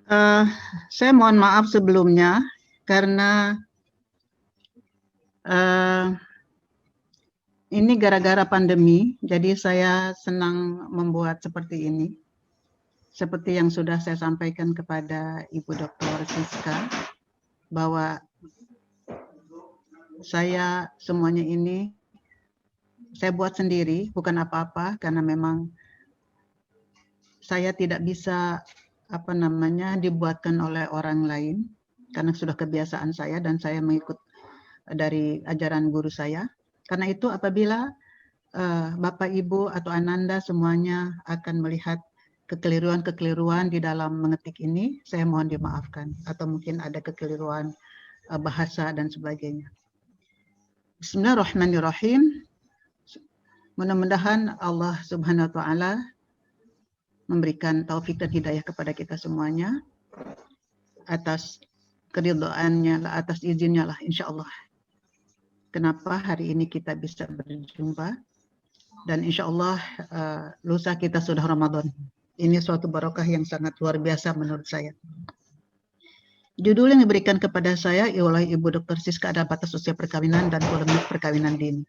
Eh, saya mohon maaf sebelumnya karena eh, ini gara-gara pandemi, jadi saya senang membuat seperti ini. Seperti yang sudah saya sampaikan kepada Ibu Dr. Siska, bahwa saya semuanya ini saya buat sendiri, bukan apa-apa, karena memang saya tidak bisa dibuatkan oleh orang lain, karena sudah kebiasaan saya dan saya mengikut dari ajaran guru saya. Karena itu apabila Bapak, Ibu, atau Ananda semuanya akan melihat kekeliruan-kekeliruan di dalam mengetik ini, saya mohon dimaafkan. Atau mungkin ada kekeliruan bahasa dan sebagainya. Bismillahirrahmanirrahim. Mudah-mudahan Allah Subhanahu wa Ta'ala memberikan taufik dan hidayah kepada kita semuanya atas keridhaannya lah, atas izinnya lah, insya Allah. Kenapa hari ini kita bisa berjumpa? Dan insya Allah lusa kita sudah Ramadan. Ini suatu barokah yang sangat luar biasa menurut saya. Judul yang diberikan kepada saya oleh Ibu Dr. Siska adalah batas usia perkawinan dan polemik perkawinan dini.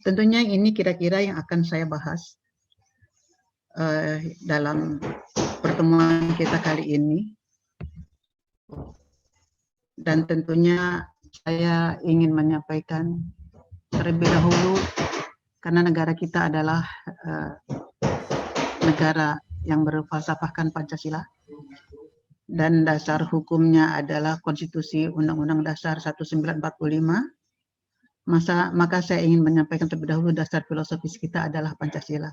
Tentunya ini kira-kira yang akan saya bahas dalam pertemuan kita kali ini. Dan tentunya saya ingin menyampaikan terlebih dahulu, karena negara kita adalah negara yang berfalsafahkan Pancasila dan dasar hukumnya adalah Konstitusi Undang-Undang Dasar 1945. Maka saya ingin menyampaikan terlebih dahulu dasar filosofis kita adalah Pancasila.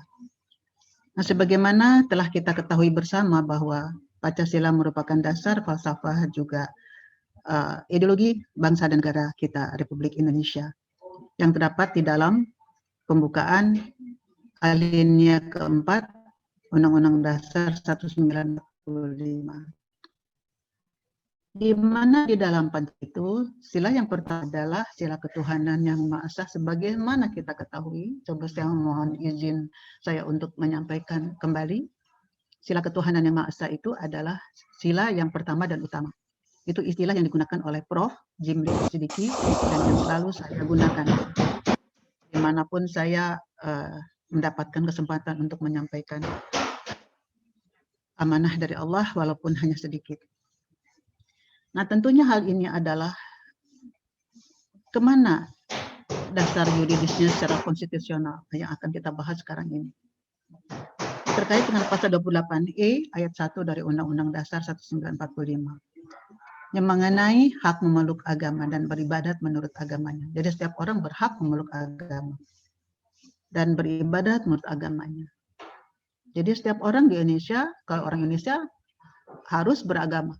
Nah, sebagaimana telah kita ketahui bersama bahwa Pancasila merupakan dasar falsafah juga ideologi bangsa dan negara kita, Republik Indonesia, yang terdapat di dalam pembukaan alinea keempat Undang-Undang Dasar 1945. Di mana di dalam Pancasila itu sila yang pertama adalah sila ketuhanan yang Maha Esa, sebagaimana kita ketahui. Coba saya mohon izin saya untuk menyampaikan kembali. Sila ketuhanan yang Maha Esa itu adalah sila yang pertama dan utama. Itu istilah yang digunakan oleh Prof. Jimli Sidiki dan yang selalu saya gunakan dimanapun saya mendapatkan kesempatan untuk menyampaikan amanah dari Allah walaupun hanya sedikit. Nah, tentunya hal ini adalah kemana dasar yuridisnya secara konstitusional yang akan kita bahas sekarang ini. Terkait dengan pasal 28E ayat 1 dari Undang-Undang Dasar 1945 yang mengenai hak memeluk agama dan beribadat menurut agamanya. Jadi setiap orang berhak memeluk agama dan beribadat menurut agamanya. Jadi setiap orang di Indonesia, kalau orang Indonesia harus beragama.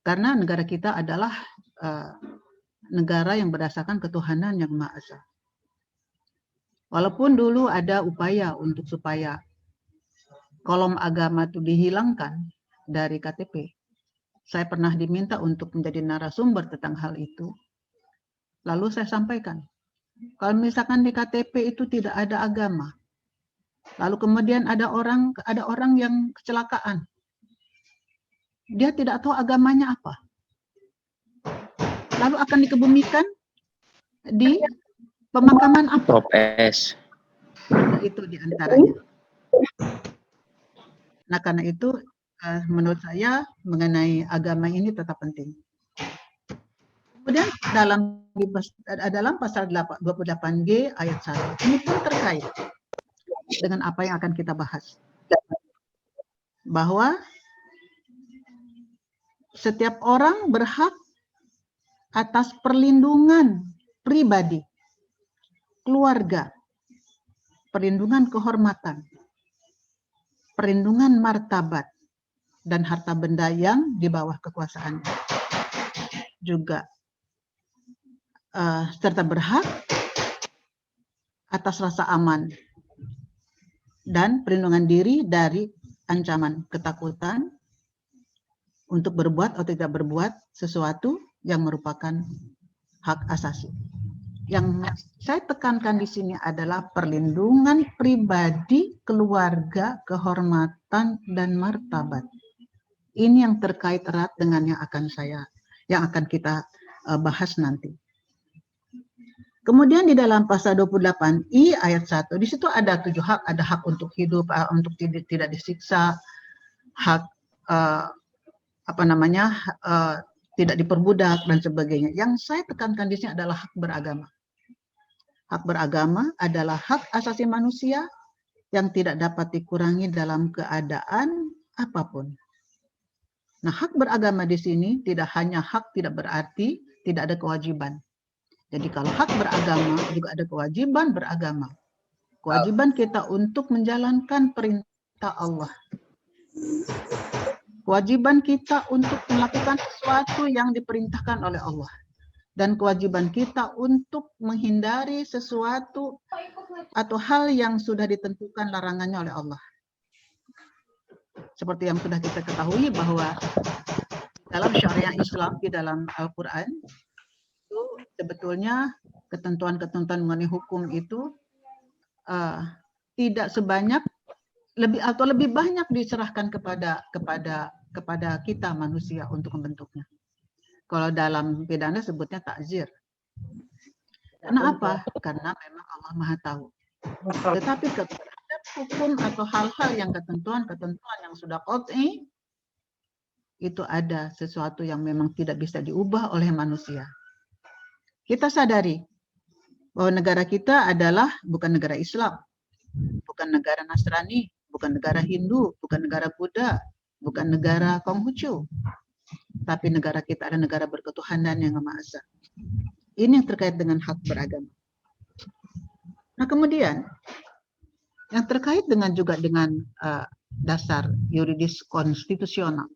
Karena negara kita adalah negara yang berdasarkan ketuhanan yang Maha Esa. Walaupun dulu ada upaya untuk supaya kolom agama itu dihilangkan dari KTP. Saya pernah diminta untuk menjadi narasumber tentang hal itu. Lalu saya sampaikan, kalau misalkan di KTP itu tidak ada agama, lalu kemudian ada orang yang kecelakaan, dia tidak tahu agamanya apa, lalu akan dikebumikan di pemakaman apa? Prof S. Itu diantaranya. Nah, karena itu menurut saya mengenai agama ini tetap penting. Kemudian dalam pasal 28G ayat 1 ini pun terkait dengan apa yang akan kita bahas, bahwa setiap orang berhak atas perlindungan pribadi, keluarga, perlindungan kehormatan, perlindungan martabat, dan harta benda yang di bawah kekuasaannya. Juga serta berhak atas rasa aman dan perlindungan diri dari ancaman ketakutan untuk berbuat atau tidak berbuat sesuatu yang merupakan hak asasi. Yang saya tekankan di sini adalah perlindungan pribadi, keluarga, kehormatan, dan martabat. Ini yang terkait erat dengan yang akan kita bahas nanti. Kemudian di dalam pasal 28I ayat 1, di situ ada 7 hak, ada hak untuk hidup, untuk tidak disiksa, hak tidak diperbudak dan sebagainya. Yang saya tekankan di sini adalah hak beragama. Hak beragama adalah hak asasi manusia yang tidak dapat dikurangi dalam keadaan apapun. Nah, hak beragama di sini tidak hanya hak, tidak berarti tidak ada kewajiban. Jadi kalau hak beragama juga ada kewajiban beragama. Kewajiban kita untuk menjalankan perintah Allah. Kewajiban kita untuk melakukan sesuatu yang diperintahkan oleh Allah. Dan kewajiban kita untuk menghindari sesuatu atau hal yang sudah ditentukan larangannya oleh Allah. Seperti yang sudah kita ketahui bahwa dalam syariat Islam, di dalam Al-Quran, itu sebetulnya ketentuan-ketentuan mengenai hukum itu tidak sebanyak, lebih banyak diserahkan kepada kita manusia untuk membentuknya. Kalau dalam pidana sebutnya takzir. Karena apa? Karena memang Allah Maha Tahu. Tetapi terhadap hukum atau hal-hal yang ketentuan yang sudah qat'i, itu ada sesuatu yang memang tidak bisa diubah oleh manusia. Kita sadari bahwa negara kita adalah bukan negara Islam, bukan negara Nasrani, bukan negara Hindu, bukan negara Buddha, bukan negara Konghucu. Tapi negara kita adalah negara berketuhanan yang Maha Esa. Ini yang terkait dengan hak beragama. Nah, kemudian yang terkait juga dengan dasar yuridis konstitusional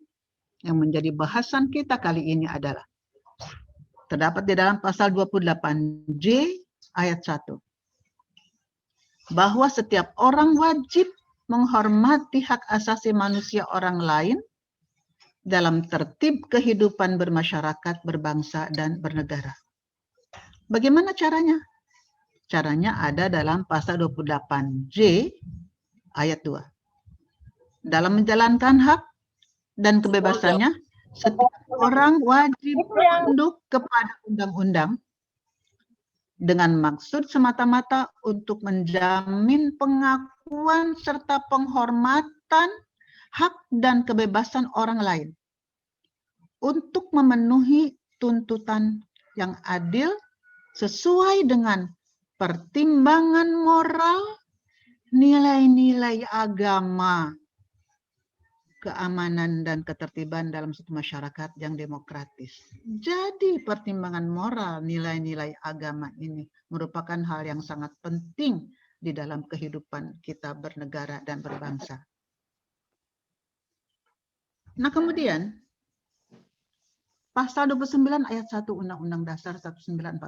yang menjadi bahasan kita kali ini adalah terdapat di dalam pasal 28J ayat 1. Bahwa setiap orang wajib menghormati hak asasi manusia orang lain dalam tertib kehidupan bermasyarakat, berbangsa, dan bernegara. Bagaimana caranya? Caranya ada dalam pasal 28J ayat 2. Dalam menjalankan hak dan kebebasannya, setiap orang wajib tunduk kepada undang-undang dengan maksud semata-mata untuk menjamin pengakuan serta penghormatan hak dan kebebasan orang lain untuk memenuhi tuntutan yang adil sesuai dengan pertimbangan moral, nilai-nilai agama, keamanan dan ketertiban dalam suatu masyarakat yang demokratis. Jadi pertimbangan moral, nilai-nilai agama ini merupakan hal yang sangat penting di dalam kehidupan kita bernegara dan berbangsa. Nah, kemudian pasal 29 ayat 1 Undang-Undang Dasar 1945.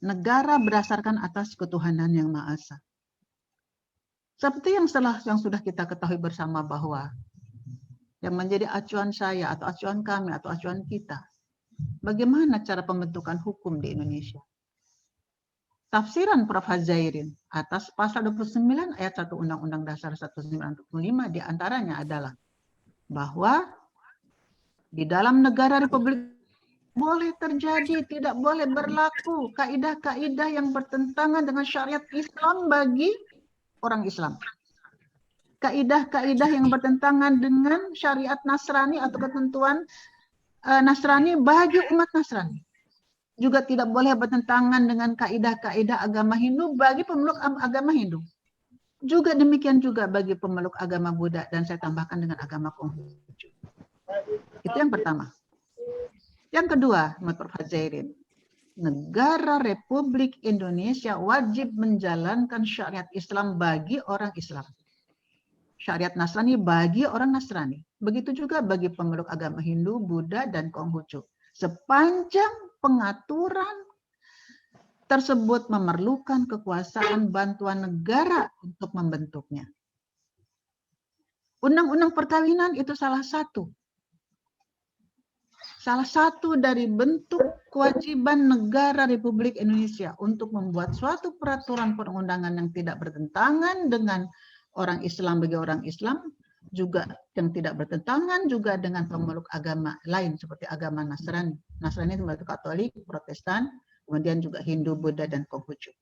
Negara berdasarkan atas ketuhanan yang Maha Esa. Seperti yang sudah kita ketahui bersama bahwa yang menjadi acuan saya atau acuan kami atau acuan kita, bagaimana cara pembentukan hukum di Indonesia? Tafsiran Prof. Hadzairin atas pasal 29 ayat 1 Undang-Undang Dasar 1945 diantaranya adalah bahwa di dalam negara Republik boleh terjadi, tidak boleh berlaku kaidah-kaidah yang bertentangan dengan syariat Islam bagi orang Islam. Kaidah-kaidah yang bertentangan dengan syariat Nasrani atau ketentuan Nasrani bagi umat Nasrani. Juga tidak boleh bertentangan dengan kaidah-kaidah agama Hindu bagi pemeluk agama Hindu. Juga demikian juga bagi pemeluk agama Buddha, dan saya tambahkan dengan agama Konghucu. Itu yang pertama. Yang kedua, menurut Prof. Hadzairin, negara Republik Indonesia wajib menjalankan syariat Islam bagi orang Islam. Syariat Nasrani bagi orang Nasrani. Begitu juga bagi pemeluk agama Hindu, Buddha, dan Konghucu. Sepanjang pengaturan tersebut memerlukan kekuasaan bantuan negara untuk membentuknya. Undang-undang perkawinan itu salah satu dari bentuk kewajiban negara Republik Indonesia untuk membuat suatu peraturan perundangan yang tidak bertentangan dengan orang Islam bagi orang Islam, juga yang tidak bertentangan juga dengan pemeluk agama lain seperti agama Nasrani. Nasrani itu Katolik, Protestan, kemudian juga Hindu, Buddha, dan Konghucu.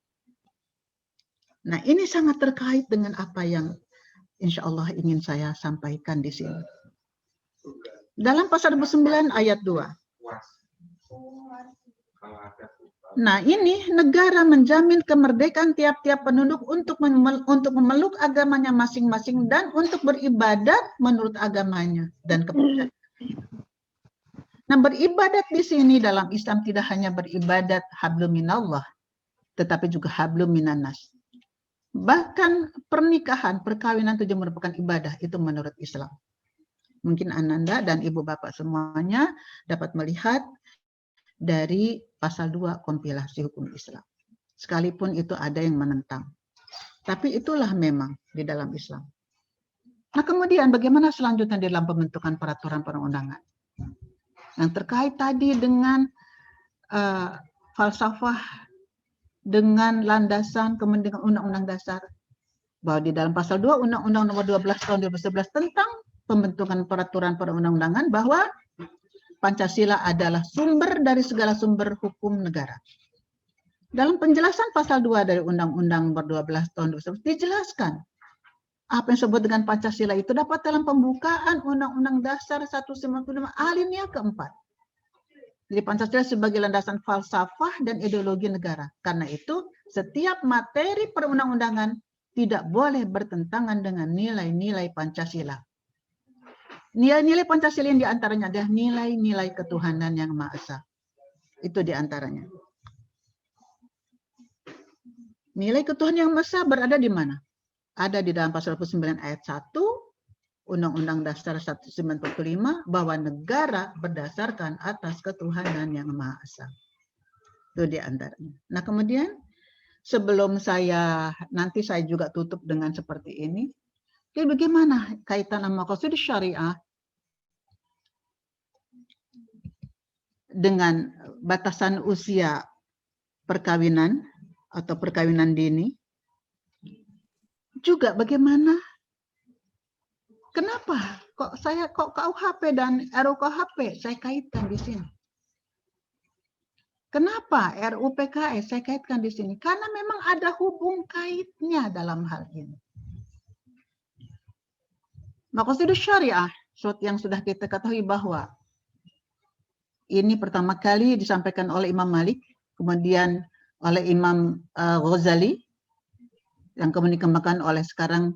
Nah, ini sangat terkait dengan apa yang insya Allah ingin saya sampaikan di sini. Dalam pasal 29 ayat 2. Nah, ini negara menjamin kemerdekaan tiap-tiap penduduk untuk memeluk agamanya masing-masing dan untuk beribadat menurut agamanya dan kepercayaan. Nah, beribadat di sini dalam Islam tidak hanya beribadat hablum minallah, tetapi juga hablum minannas. Bahkan pernikahan, perkawinan itu juga merupakan ibadah, itu menurut Islam. Mungkin Ananda dan Ibu Bapak semuanya dapat melihat dari pasal 2 kompilasi hukum Islam. Sekalipun itu ada yang menentang. Tapi itulah memang di dalam Islam. Nah, kemudian bagaimana selanjutnya dalam pembentukan peraturan perundangan? Yang terkait tadi dengan falsafah, dengan landasan kemudian Undang-Undang Dasar. Bahwa di dalam pasal 2 Undang-Undang nomor 12 tahun 2011 tentang pembentukan peraturan perundang-undangan bahwa Pancasila adalah sumber dari segala sumber hukum negara. Dalam penjelasan pasal 2 dari Undang-Undang nomor 12 tahun 2011 dijelaskan apa yang disebut dengan Pancasila itu dapat dalam pembukaan Undang-Undang Dasar 195 alinea keempat. Jadi Pancasila sebagai landasan falsafah dan ideologi negara. Karena itu setiap materi perundang-undangan tidak boleh bertentangan dengan nilai-nilai Pancasila. Nilai-nilai Pancasila yang diantaranya adalah nilai-nilai ketuhanan yang Maha Esa. Itu diantaranya. Nilai ketuhanan yang Maha Esa berada di mana? Ada di dalam pasal 29 ayat 1 Undang-Undang Dasar 1945 bahwa negara berdasarkan atas ketuhanan yang Maha Esa. Itu diantaranya. Nah, kemudian sebelum nanti saya juga tutup dengan seperti ini. Jadi bagaimana kaitan sama konstitusi syariah dengan batasan usia perkawinan atau perkawinan dini? Juga bagaimana? Kenapa kok KUHP dan RUKHP saya kaitkan di sini? Kenapa RUU PKS saya kaitkan di sini? Karena memang ada hubung kaitnya dalam hal ini. Maqasidus syariah, seperti yang sudah kita ketahui bahwa ini pertama kali disampaikan oleh Imam Malik, kemudian oleh Imam Ghazali, yang kemudian dikembangkan oleh sekarang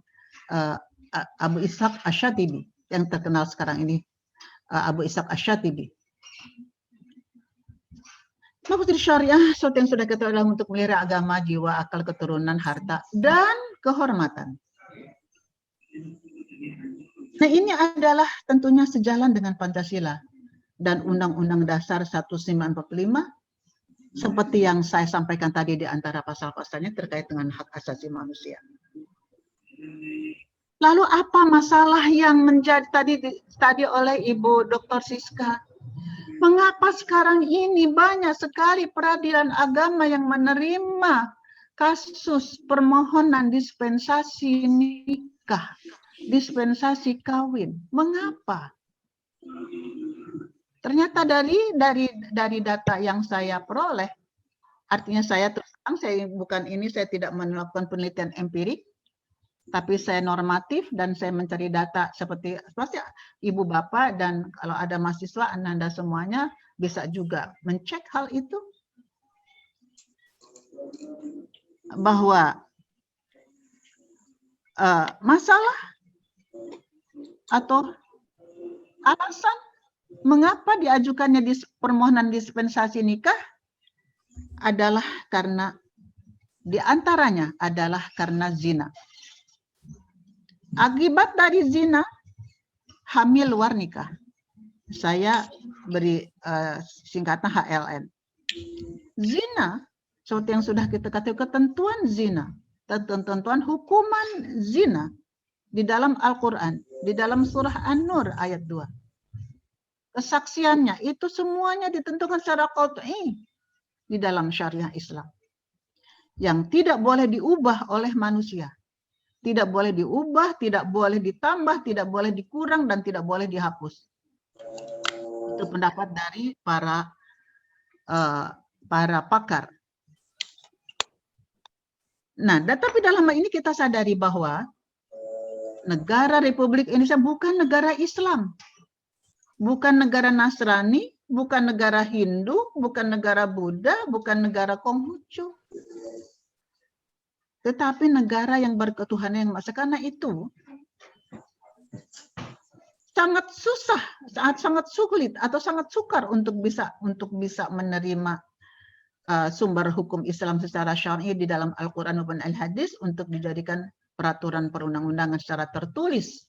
Abu Ishaq Asy-Syatibi, yang terkenal sekarang ini Abu Ishaq Asy-Syatibi. Maqasidus syariah, seperti yang sudah kita adalah untuk melihara agama, jiwa, akal, keturunan, harta, dan kehormatan. Nah, ini adalah tentunya sejalan dengan Pancasila dan Undang-Undang Dasar 1945 seperti yang saya sampaikan tadi di antara pasal-pasalnya terkait dengan hak asasi manusia. Lalu apa masalah yang menjadi tadi oleh Ibu Dr. Siska? Mengapa sekarang ini banyak sekali peradilan agama yang menerima kasus permohonan dispensasi nikah, dispensasi kawin? Mengapa? Ternyata dari data yang saya peroleh, artinya saya terus terang, saya tidak melakukan penelitian empirik, tapi saya normatif dan saya mencari data seperti Ibu Bapak dan kalau ada mahasiswa Anda semuanya bisa juga mencek hal itu, bahwa masalah atau alasan mengapa diajukannya permohonan dispensasi nikah adalah karena diantaranya adalah karena zina. Akibat dari zina, hamil luar nikah. Saya beri singkatan HLN. Zina, seperti yang sudah kita katakan, ketentuan zina, ketentuan hukuman zina di dalam Al-Quran, di dalam surah An-Nur ayat 2. Kesaksiannya itu semuanya ditentukan secara qat'i di dalam syariah Islam. Yang tidak boleh diubah oleh manusia. Tidak boleh diubah, tidak boleh ditambah, tidak boleh dikurang, dan tidak boleh dihapus. Itu pendapat dari para pakar. Nah, tapi dalam hal ini kita sadari bahwa negara Republik Indonesia bukan negara Islam, bukan negara Nasrani, bukan negara Hindu, bukan negara Buddha, bukan negara Konghucu. Tetapi negara yang berketuhanan yang Maha Esa. Karena itu sangat susah, sangat sulit atau sangat sukar untuk bisa menerima sumber hukum Islam secara syar'i di dalam Al-Quran maupun Al-Hadis untuk dijadikan peraturan perundang-undangan secara tertulis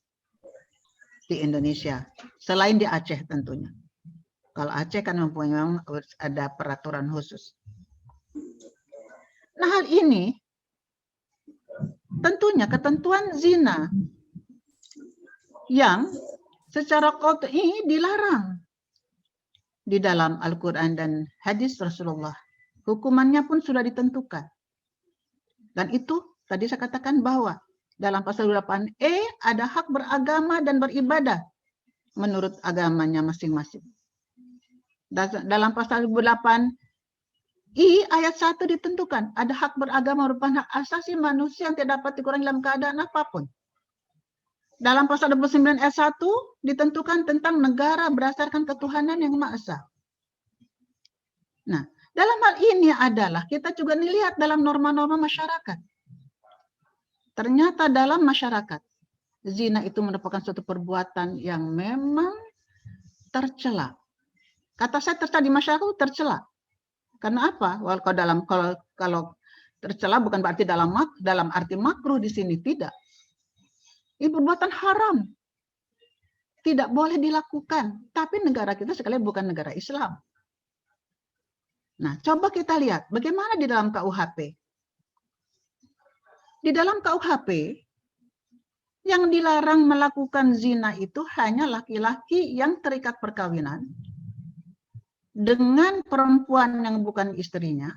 di Indonesia, selain di Aceh tentunya. Kalau Aceh kan mempunyai ada peraturan khusus. Nah, hal ini tentunya ketentuan zina yang secara qat'i dilarang di dalam Al-Quran dan hadis Rasulullah. Hukumannya pun sudah ditentukan. Dan itu tadi saya katakan bahwa dalam pasal 28E ada hak beragama dan beribadah menurut agamanya masing-masing. Dalam pasal 28I ayat 1 ditentukan ada hak beragama merupakan hak asasi manusia yang tidak dapat dikurangi dalam keadaan apapun. Dalam pasal 29 ayat 1 ditentukan tentang negara berdasarkan ketuhanan yang Maha Esa. Nah, dalam hal ini adalah kita juga melihat dalam norma-norma masyarakat. Ternyata dalam masyarakat, zina itu merupakan suatu perbuatan yang memang tercela. Kata saya tercela di masyarakat tercela. Karena apa? Kalau tercela bukan berarti dalam arti makruh di sini, tidak. Ini perbuatan haram. Tidak boleh dilakukan. Tapi negara kita sekali bukan negara Islam. Nah, coba kita lihat bagaimana di dalam KUHP. Di dalam KUHP, yang dilarang melakukan zina itu hanya laki-laki yang terikat perkawinan dengan perempuan yang bukan istrinya,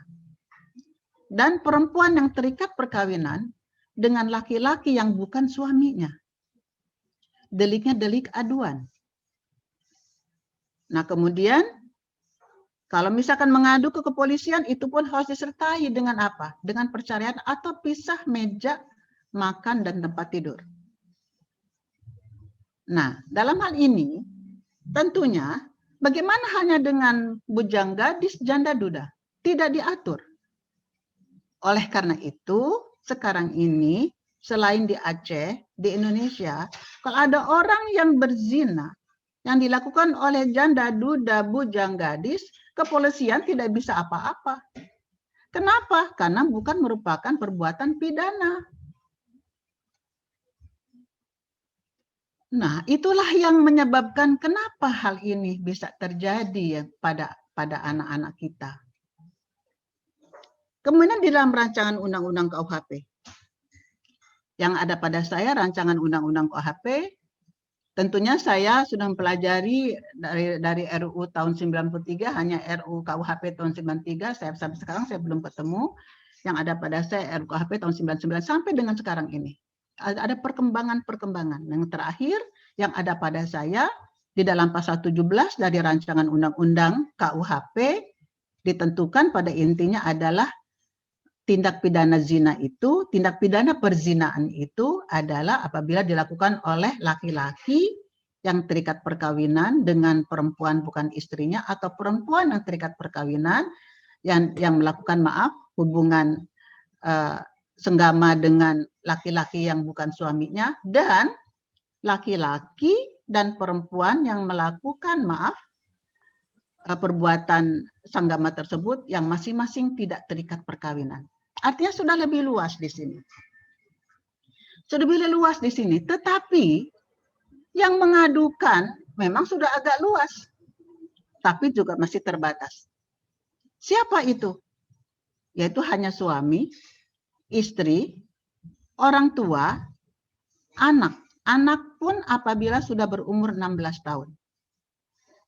dan perempuan yang terikat perkawinan dengan laki-laki yang bukan suaminya. Deliknya delik aduan. Nah, kemudian kalau misalkan mengadu ke kepolisian, itu pun harus disertai dengan apa? Dengan perceraian atau pisah meja makan dan tempat tidur. Nah, dalam hal ini, tentunya bagaimana hanya dengan bujang gadis, janda duda? Tidak diatur. Oleh karena itu, sekarang ini, selain di Aceh, di Indonesia, kalau ada orang yang berzina, yang dilakukan oleh janda duda, bujang gadis, kepolisian tidak bisa apa-apa. Kenapa? Karena bukan merupakan perbuatan pidana. Nah, itulah yang menyebabkan kenapa hal ini bisa terjadi ya pada anak-anak kita. Kemudian di dalam rancangan undang-undang KUHP yang ada pada saya, rancangan undang-undang KUHP, tentunya saya sudah mempelajari dari RUU tahun 93, hanya RUU KUHP tahun 93, sampai sekarang saya belum ketemu. Yang ada pada saya RUU KUHP tahun 99 sampai dengan sekarang ini. Ada perkembangan-perkembangan. Yang terakhir yang ada pada saya di dalam pasal 17 dari rancangan undang-undang KUHP ditentukan pada intinya adalah tindak pidana zina itu, tindak pidana perzinaan itu adalah apabila dilakukan oleh laki-laki yang terikat perkawinan dengan perempuan bukan istrinya atau perempuan yang terikat perkawinan yang melakukan hubungan senggama dengan laki-laki yang bukan suaminya, dan laki-laki dan perempuan yang melakukan perbuatan senggama tersebut yang masing-masing tidak terikat perkawinan. Artinya sudah lebih luas di sini. Sudah lebih luas di sini, tetapi yang mengadukan memang sudah agak luas, tapi juga masih terbatas. Siapa itu? Yaitu hanya suami, istri, orang tua, anak. Anak pun apabila sudah berumur 16 tahun.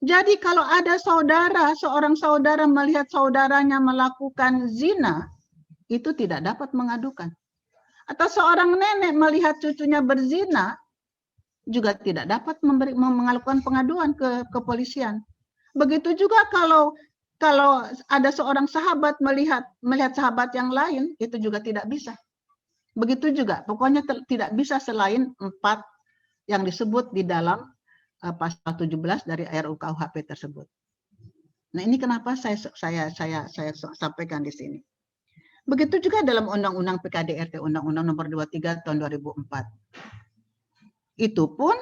Jadi kalau ada seorang saudara melihat saudaranya melakukan zina, itu tidak dapat mengadukan. Atau seorang nenek melihat cucunya berzina juga tidak dapat melakukan pengaduan ke kepolisian. Begitu juga kalau ada seorang sahabat melihat sahabat yang lain, itu juga tidak bisa. Begitu juga, pokoknya tidak bisa selain 4 yang disebut di dalam pasal 17 dari RUU KUHP tersebut. Nah, ini kenapa saya sampaikan di sini. Begitu juga dalam Undang-Undang PKDRT, Undang-Undang Nomor 23 Tahun 2004. Itu pun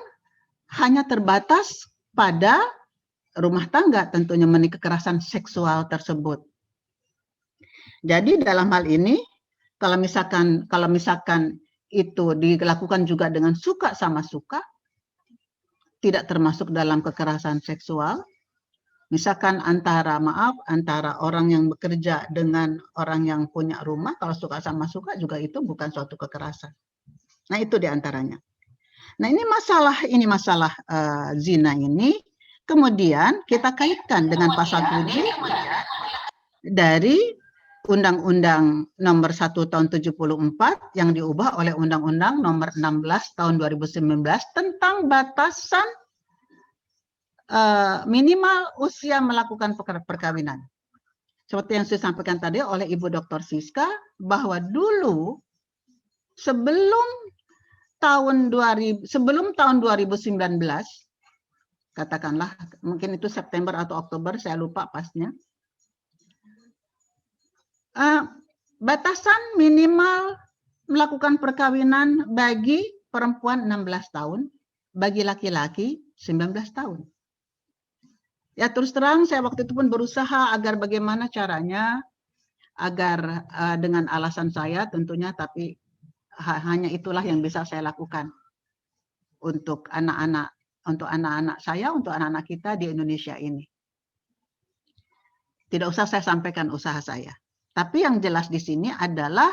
hanya terbatas pada rumah tangga, tentunya mengenai kekerasan seksual tersebut. Jadi dalam hal ini, kalau misalkan itu dilakukan juga dengan suka sama suka, tidak termasuk dalam kekerasan seksual. Misalkan antara orang yang bekerja dengan orang yang punya rumah, kalau suka sama suka juga itu bukan suatu kekerasan. Nah, itu diantaranya. Nah, ini masalah zina ini, kemudian kita kaitkan dengan pasal 7 dari Undang-Undang Nomor 1 Tahun 74 yang diubah oleh Undang-Undang Nomor 16 Tahun 2019 tentang batasan minimal usia melakukan perkawinan. Seperti yang saya sampaikan tadi oleh Ibu Dr. Siska, bahwa dulu sebelum tahun 2019, katakanlah mungkin itu September atau Oktober, saya lupa pasnya, batasan minimal melakukan perkawinan bagi perempuan 16 tahun, bagi laki-laki 19 tahun. Ya, terus terang saya waktu itu pun berusaha agar bagaimana caranya agar dengan alasan saya tentunya, tapi hanya itulah yang bisa saya lakukan untuk anak-anak saya, untuk anak-anak kita di Indonesia ini. Tidak usah saya sampaikan usaha saya. Tapi yang jelas di sini adalah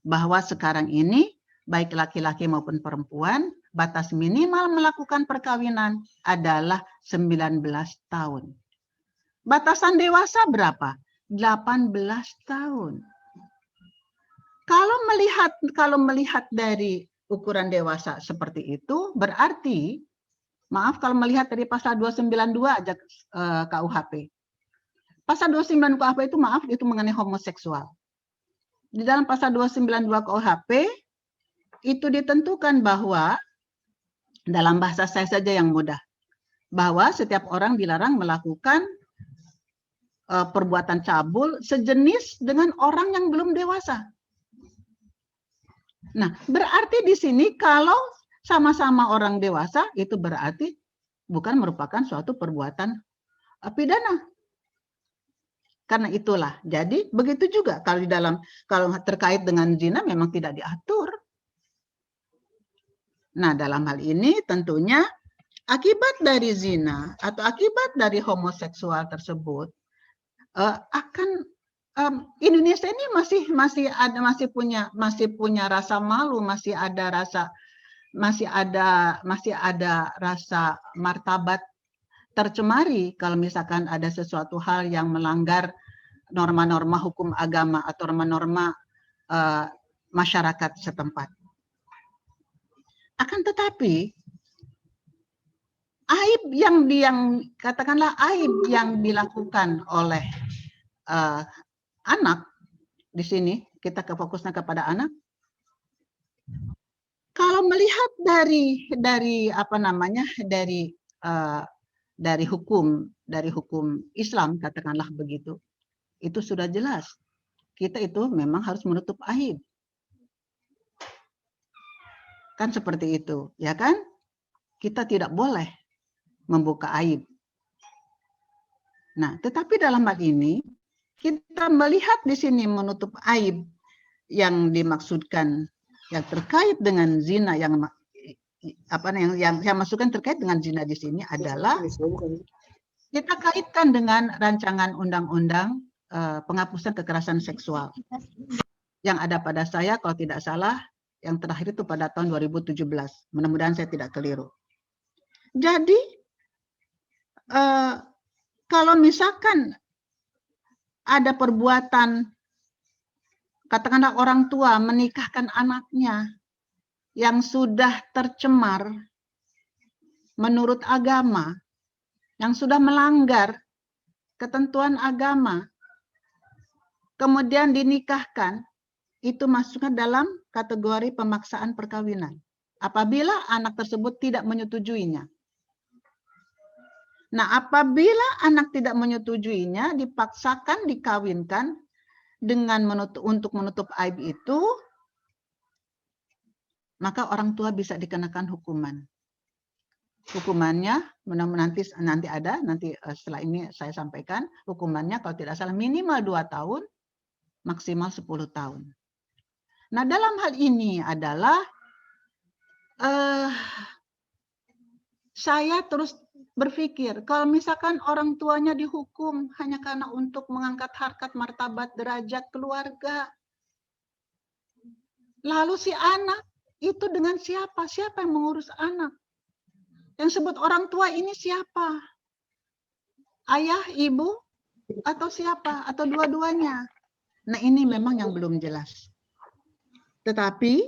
bahwa sekarang ini baik laki-laki maupun perempuan, batas minimal melakukan perkawinan adalah 19 tahun. Batasan dewasa berapa? 18 tahun. Kalau melihat dari ukuran dewasa seperti itu, berarti, maaf kalau melihat dari pasal 292 aja KUHP. Pasal 292 KUHP itu itu mengenai homoseksual. Di dalam pasal 292 KUHP itu ditentukan bahwa dalam bahasa saya saja yang mudah, bahwa setiap orang dilarang melakukan perbuatan cabul sejenis dengan orang yang belum dewasa. Nah, berarti di sini kalau sama-sama orang dewasa itu berarti bukan merupakan suatu perbuatan pidana. Karena itulah, jadi begitu juga kalau terkait dengan zina memang tidak diatur. Nah, dalam hal ini tentunya akibat dari zina atau akibat dari homoseksual tersebut Indonesia ini masih punya rasa malu, masih ada rasa martabat tercemari kalau misalkan ada sesuatu hal yang melanggar norma-norma hukum agama atau norma-norma masyarakat setempat. Akan tetapi aib katakanlah aib yang dilakukan oleh anak, di sini kita fokusnya kepada anak. Kalau melihat dari hukum Islam, katakanlah begitu, itu sudah jelas kita itu memang harus menutup aib. Kan seperti itu, ya kan? Kita tidak boleh membuka aib. Nah, tetapi dalam hal ini kita melihat di sini menutup aib yang dimaksudkan yang terkait dengan zina yang maksudkan terkait dengan zina di sini adalah kita kaitkan dengan rancangan undang-undang penghapusan kekerasan seksual yang ada pada saya kalau tidak salah yang terakhir itu pada tahun 2017. Mudah-mudahan saya tidak keliru. Jadi kalau misalkan ada perbuatan katakanlah orang tua menikahkan anaknya yang sudah tercemar menurut agama, yang sudah melanggar ketentuan agama, kemudian dinikahkan, itu masuknya dalam kategori pemaksaan perkawinan. Apabila anak tersebut tidak menyetujuinya. Nah, apabila anak tidak menyetujuinya, dipaksakan dikawinkan dengan untuk menutup aib itu, maka orang tua bisa dikenakan hukuman. Hukumannya nanti ada, setelah ini saya sampaikan, hukumannya kalau tidak salah minimal 2 tahun, maksimal 10 tahun. Nah, dalam hal ini adalah saya terus berpikir, kalau misalkan orang tuanya dihukum hanya karena untuk mengangkat harkat, martabat, derajat keluarga, lalu si anak itu dengan siapa? Siapa yang mengurus anak? Yang sebut orang tua ini siapa? Ayah, ibu, atau siapa? Atau dua-duanya? Nah, ini memang yang belum jelas. Tetapi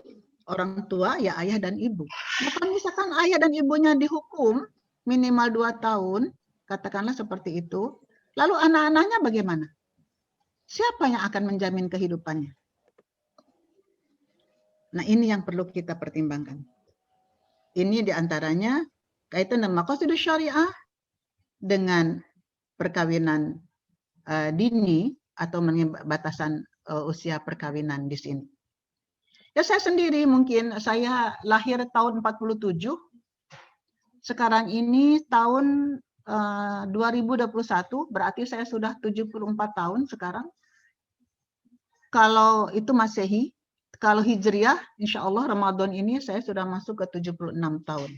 orang tua ya ayah dan ibu. Nah, kalau misalkan ayah dan ibunya dihukum minimal 2 tahun, katakanlah seperti itu, lalu anak-anaknya bagaimana? Siapa yang akan menjamin kehidupannya? Nah, ini yang perlu kita pertimbangkan. Ini diantaranya kaitan dengan maqasid syariah dengan perkawinan dini atau batasan usia perkawinan di sini. Ya, saya sendiri mungkin saya lahir tahun 47. Sekarang ini tahun 2021, berarti saya sudah 74 tahun sekarang. Kalau itu Masehi, kalau Hijriah, insya Allah Ramadan ini saya sudah masuk ke 76 tahun.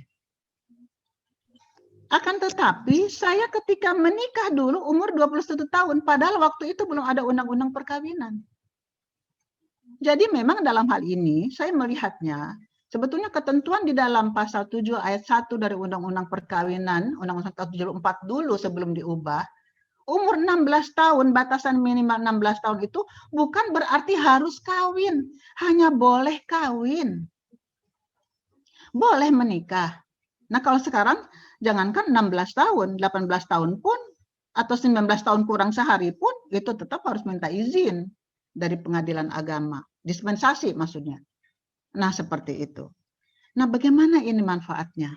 Akan tetapi, saya ketika menikah dulu umur 21 tahun, padahal waktu itu belum ada undang-undang perkawinan. Jadi memang dalam hal ini, saya melihatnya, sebetulnya ketentuan di dalam pasal 7 ayat 1 dari Undang-Undang Perkawinan, Undang-Undang 74 dulu sebelum diubah, umur 16 tahun, batasan minimal 16 tahun itu bukan berarti harus kawin, hanya boleh kawin. Boleh menikah. Nah, kalau sekarang jangankan 16 tahun, 18 tahun pun atau 19 tahun kurang sehari pun itu tetap harus minta izin dari pengadilan agama, dispensasi maksudnya. Nah, seperti itu. Nah, bagaimana ini manfaatnya?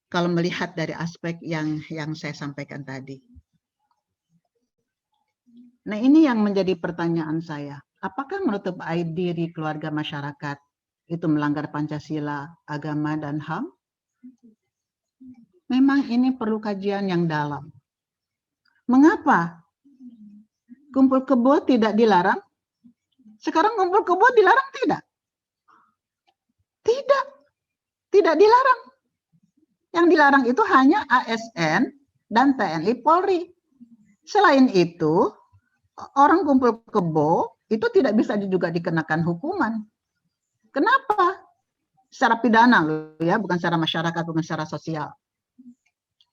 Kalau melihat dari aspek yang saya sampaikan tadi. Nah, ini yang menjadi pertanyaan saya. Apakah menutup aib diri keluarga masyarakat itu melanggar Pancasila, agama, dan HAM? Memang ini perlu kajian yang dalam. Mengapa kumpul kebo tidak dilarang? Sekarang kumpul kebo dilarang tidak? Tidak. Tidak dilarang. Yang dilarang itu hanya ASN dan TNI Polri. Selain itu, orang kumpul kebo itu tidak bisa juga dikenakan hukuman. Kenapa? Secara pidana loh ya, bukan secara masyarakat, bukan secara sosial.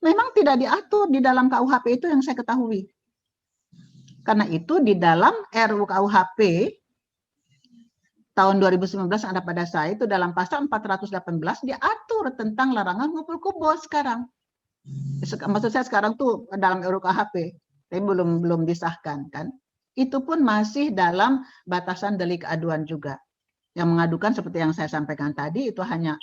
Memang tidak diatur di dalam KUHP itu yang saya ketahui. Karena itu di dalam RUU KUHP tahun 2019 ada pada saya itu dalam pasal 418 diatur tentang larangan ngumpul kebo sekarang. Maksud saya sekarang tuh dalam RUU KUHP, tapi belum disahkan kan. Itu pun masih dalam batasan delik aduan juga. Yang mengadukan seperti yang saya sampaikan tadi itu hanya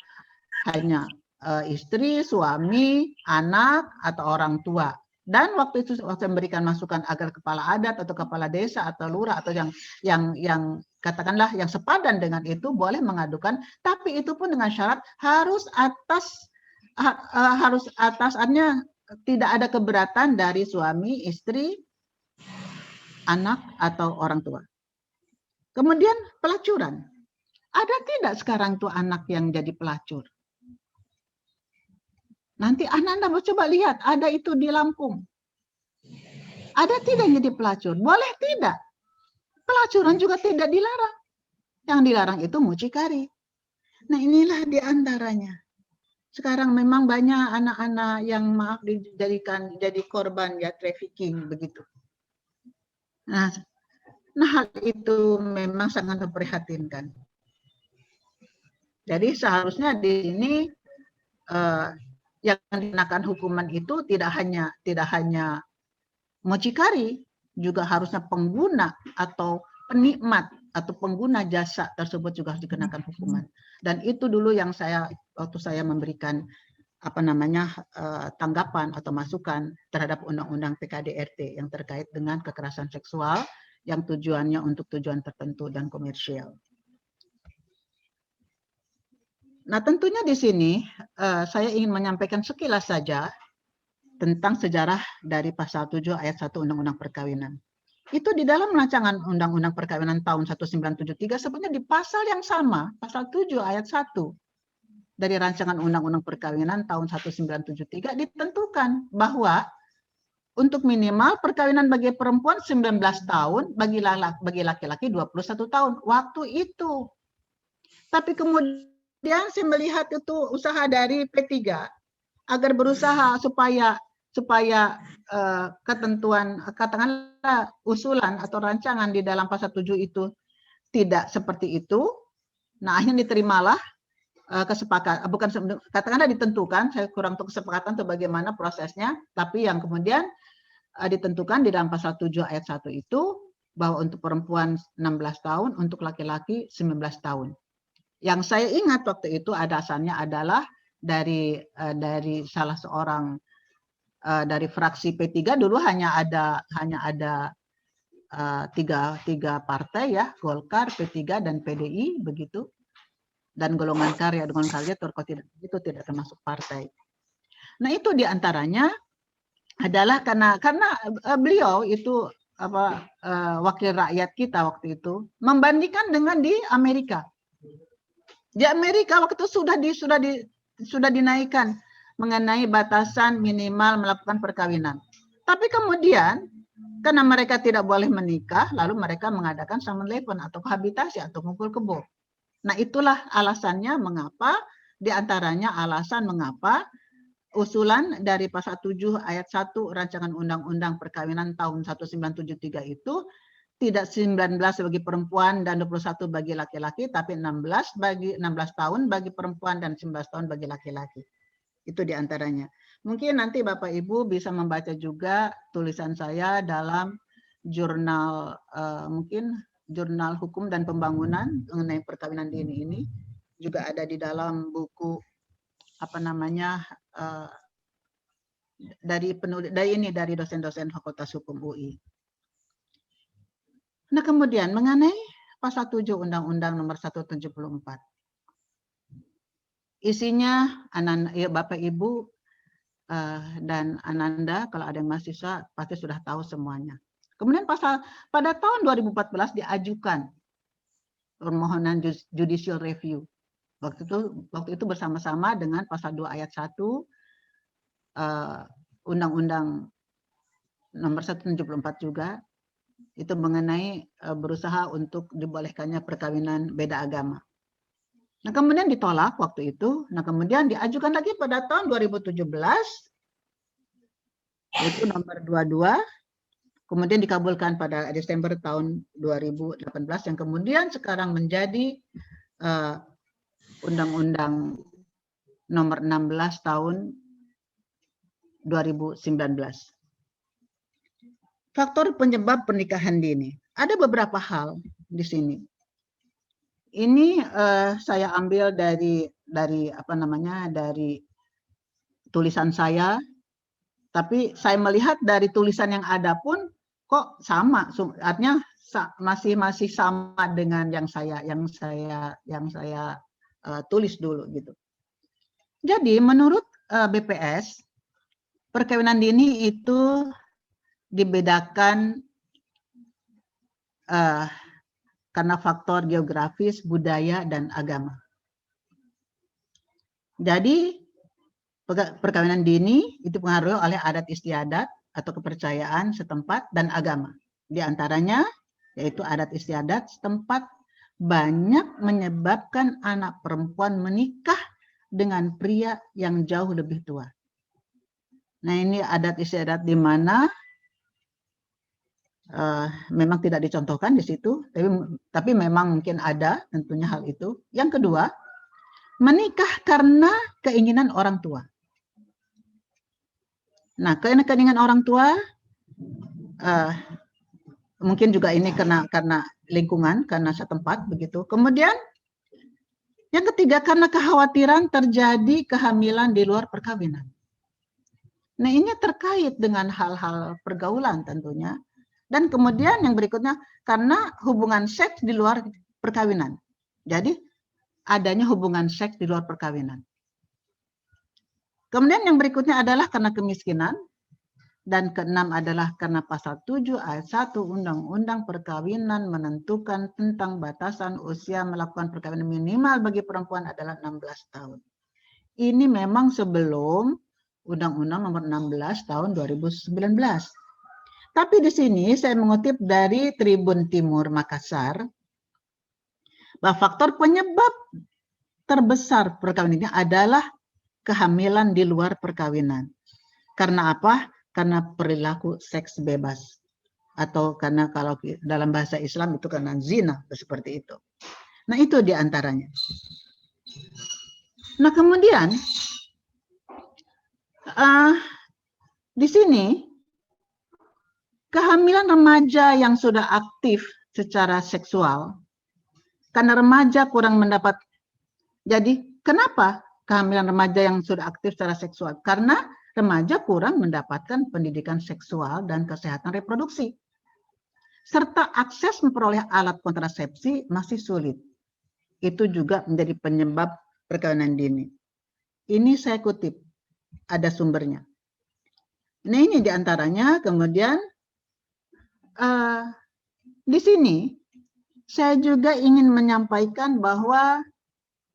istri, suami, anak, atau orang tua. Dan waktu itu saya memberikan masukan agar kepala adat atau kepala desa atau lurah atau yang katakanlah yang sepadan dengan itu boleh mengadukan, tapi itu pun dengan syarat harus atasnya tidak ada keberatan dari suami, istri, anak atau orang tua. Kemudian pelacuran. Ada tidak sekarang tuh anak yang jadi pelacur? Nanti Anda coba lihat, ada itu di Lampung. Ada tidak yang jadi pelacur? Boleh tidak. Pelacuran juga tidak dilarang. Yang dilarang itu mucikari. Nah, inilah diantaranya. Sekarang memang banyak anak-anak yang maaf jadi korban ya trafficking begitu. Nah, hal itu memang sangat memprihatinkan. Jadi seharusnya di sini yang dikenakan hukuman itu tidak hanya mucikari, juga harusnya pengguna atau penikmat atau pengguna jasa tersebut juga harus dikenakan hukuman. Dan itu dulu yang waktu saya memberikan tanggapan atau masukan terhadap undang-undang PKDRT yang terkait dengan kekerasan seksual yang tujuannya untuk tujuan tertentu dan komersial. Nah, tentunya di sini saya ingin menyampaikan sekilas saja tentang sejarah dari pasal 7 ayat 1 Undang-Undang Perkawinan. Itu di dalam rancangan Undang-Undang Perkawinan tahun 1973 sebenarnya di pasal yang sama, pasal 7 ayat 1 dari rancangan Undang-Undang Perkawinan tahun 1973 ditentukan bahwa untuk minimal perkawinan bagi perempuan 19 tahun, bagi laki-laki 21 tahun. Waktu itu. Tapi kemudian saya melihat itu usaha dari P3 agar berusaha supaya ketentuan, katakanlah usulan atau rancangan di dalam pasal 7 itu tidak seperti itu. Nah, akhirnya diterimalah kesepakatan, bukan katakanlah ditentukan, saya kurang tahu kesepakatan atau bagaimana prosesnya, tapi yang kemudian ditentukan di dalam pasal 7 ayat 1 itu bahwa untuk perempuan 16 tahun, untuk laki-laki 19 tahun. Yang saya ingat waktu itu alasannya adalah dari salah seorang dari fraksi P3 dulu hanya ada tiga partai ya, Golkar, P3 dan PDI begitu. Dan golongan karya itu tidak termasuk partai. Nah, itu diantaranya adalah karena beliau itu wakil rakyat kita waktu itu membandingkan dengan di Amerika. Di Amerika waktu itu sudah dinaikkan mengenai batasan minimal melakukan perkawinan. Tapi kemudian karena mereka tidak boleh menikah, lalu mereka mengadakan summon eleven atau kohabitasi atau kumpul kebo. Nah, itulah alasannya mengapa, diantaranya alasan mengapa usulan dari pasal 7 ayat 1 rancangan Undang-Undang Perkawinan tahun 1973 itu tidak 19 bagi perempuan dan 21 bagi laki-laki, tapi 16 tahun bagi perempuan dan 19 tahun bagi laki-laki. Itu diantaranya. Mungkin nanti Bapak Ibu bisa membaca juga tulisan saya dalam jurnal mungkin jurnal hukum dan pembangunan mengenai perkawinan dini ini, juga ada di dalam buku dari dosen-dosen Fakultas Hukum UI. Nah, kemudian mengenai pasal 7 Undang-Undang Nomor 174. Isinya Bapak Ibu dan Ananda, kalau ada yang mahasiswa pasti sudah tahu semuanya. Kemudian pada tahun 2014 diajukan permohonan judicial review. Waktu itu bersama-sama dengan pasal 2 ayat 1 Undang-Undang Nomor 174 juga, itu mengenai berusaha untuk dibolehkannya perkawinan beda agama. Nah, kemudian ditolak waktu itu. Nah, kemudian diajukan lagi pada tahun 2017, yaitu nomor 22, kemudian dikabulkan pada Desember tahun 2018, yang kemudian sekarang menjadi Undang-Undang Nomor 16 tahun 2019. Faktor penyebab pernikahan dini. Ada beberapa hal di sini. Ini saya ambil dari tulisan saya, tapi saya melihat dari tulisan yang ada pun kok sama, artinya masih sama dengan yang saya tulis dulu gitu. Jadi menurut BPS, perkawinan dini itu dibedakan karena faktor geografis, budaya, dan agama. Jadi perkawinan dini itu dipengaruhi oleh adat istiadat atau kepercayaan setempat dan agama. Di antaranya yaitu adat istiadat setempat banyak menyebabkan anak perempuan menikah dengan pria yang jauh lebih tua. Nah, ini adat istiadat di mana memang tidak dicontohkan di situ, tapi memang mungkin ada tentunya hal itu. Yang kedua, menikah karena keinginan orang tua. Nah, keinginan orang tua mungkin juga ini karena lingkungan, karena setempat begitu. Kemudian yang ketiga, karena kekhawatiran terjadi kehamilan di luar perkawinan. Nah, ini terkait dengan hal-hal pergaulan tentunya. Dan kemudian yang berikutnya, karena hubungan seks di luar perkawinan. Jadi, adanya hubungan seks di luar perkawinan. Kemudian yang berikutnya adalah karena kemiskinan. Dan keenam adalah karena pasal 7 ayat 1 Undang-Undang Perkawinan menentukan tentang batasan usia melakukan perkawinan minimal bagi perempuan adalah 16 tahun. Ini memang sebelum Undang-Undang Nomor 16 Tahun 2019. Tapi di sini saya mengutip dari Tribun Timur Makassar bahwa faktor penyebab terbesar perkawinan ini adalah kehamilan di luar perkawinan. Karena apa? Karena perilaku seks bebas. Atau karena kalau dalam bahasa Islam itu karena zina, seperti itu. Nah, itu diantaranya. Nah, kemudian di sini kehamilan remaja yang sudah aktif secara seksual, karena remaja kurang mendapat. Jadi, kenapa kehamilan remaja yang sudah aktif secara seksual? Karena remaja kurang mendapatkan pendidikan seksual dan kesehatan reproduksi. Serta akses memperoleh alat kontrasepsi masih sulit. Itu juga menjadi penyebab perkawinan dini. Ini saya kutip, ada sumbernya. Nah, ini diantaranya. Kemudian di sini saya juga ingin menyampaikan bahwa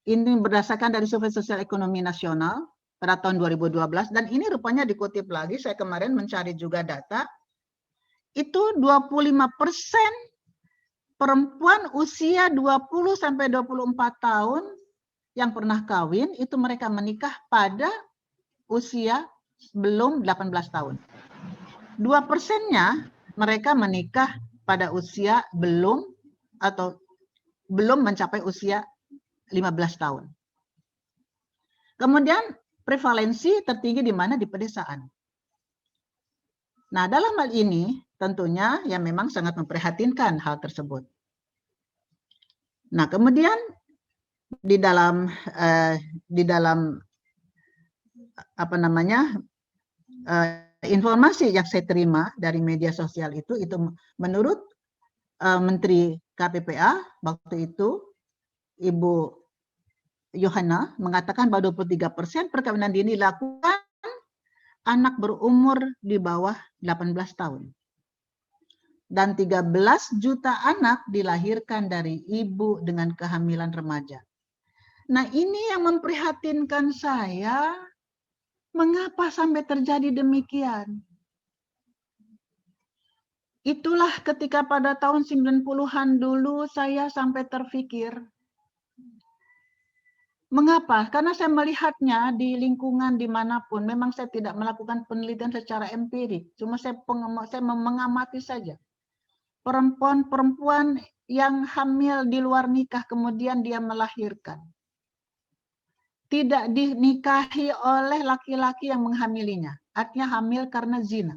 ini berdasarkan dari Survei Sosial Ekonomi Nasional pada tahun 2012, dan ini rupanya dikutip lagi, saya kemarin mencari juga data, itu 25% perempuan usia 20-24 tahun yang pernah kawin, itu mereka menikah pada usia belum 18 tahun. 2%-nya mereka menikah pada usia belum mencapai usia 15 tahun. Kemudian prevalensi tertinggi di mana? Di pedesaan. Nah, dalam hal ini tentunya yang memang sangat memprihatinkan hal tersebut. Nah, kemudian di dalam informasi yang saya terima dari media sosial itu menurut Menteri KPPA waktu itu, Ibu Yohana, mengatakan bahwa 23% perkawinan dini dilakukan anak berumur di bawah 18 tahun. Dan 13 juta anak dilahirkan dari ibu dengan kehamilan remaja. Nah, ini yang memprihatinkan saya. Mengapa sampai terjadi demikian? Itulah ketika pada tahun 90-an dulu saya sampai terpikir. Mengapa? Karena saya melihatnya di lingkungan dimanapun. Memang saya tidak melakukan penelitian secara empirik. Cuma saya mengamati saja. Perempuan-perempuan yang hamil di luar nikah kemudian dia melahirkan. Tidak dinikahi oleh laki-laki yang menghamilinya. Artinya hamil karena zina.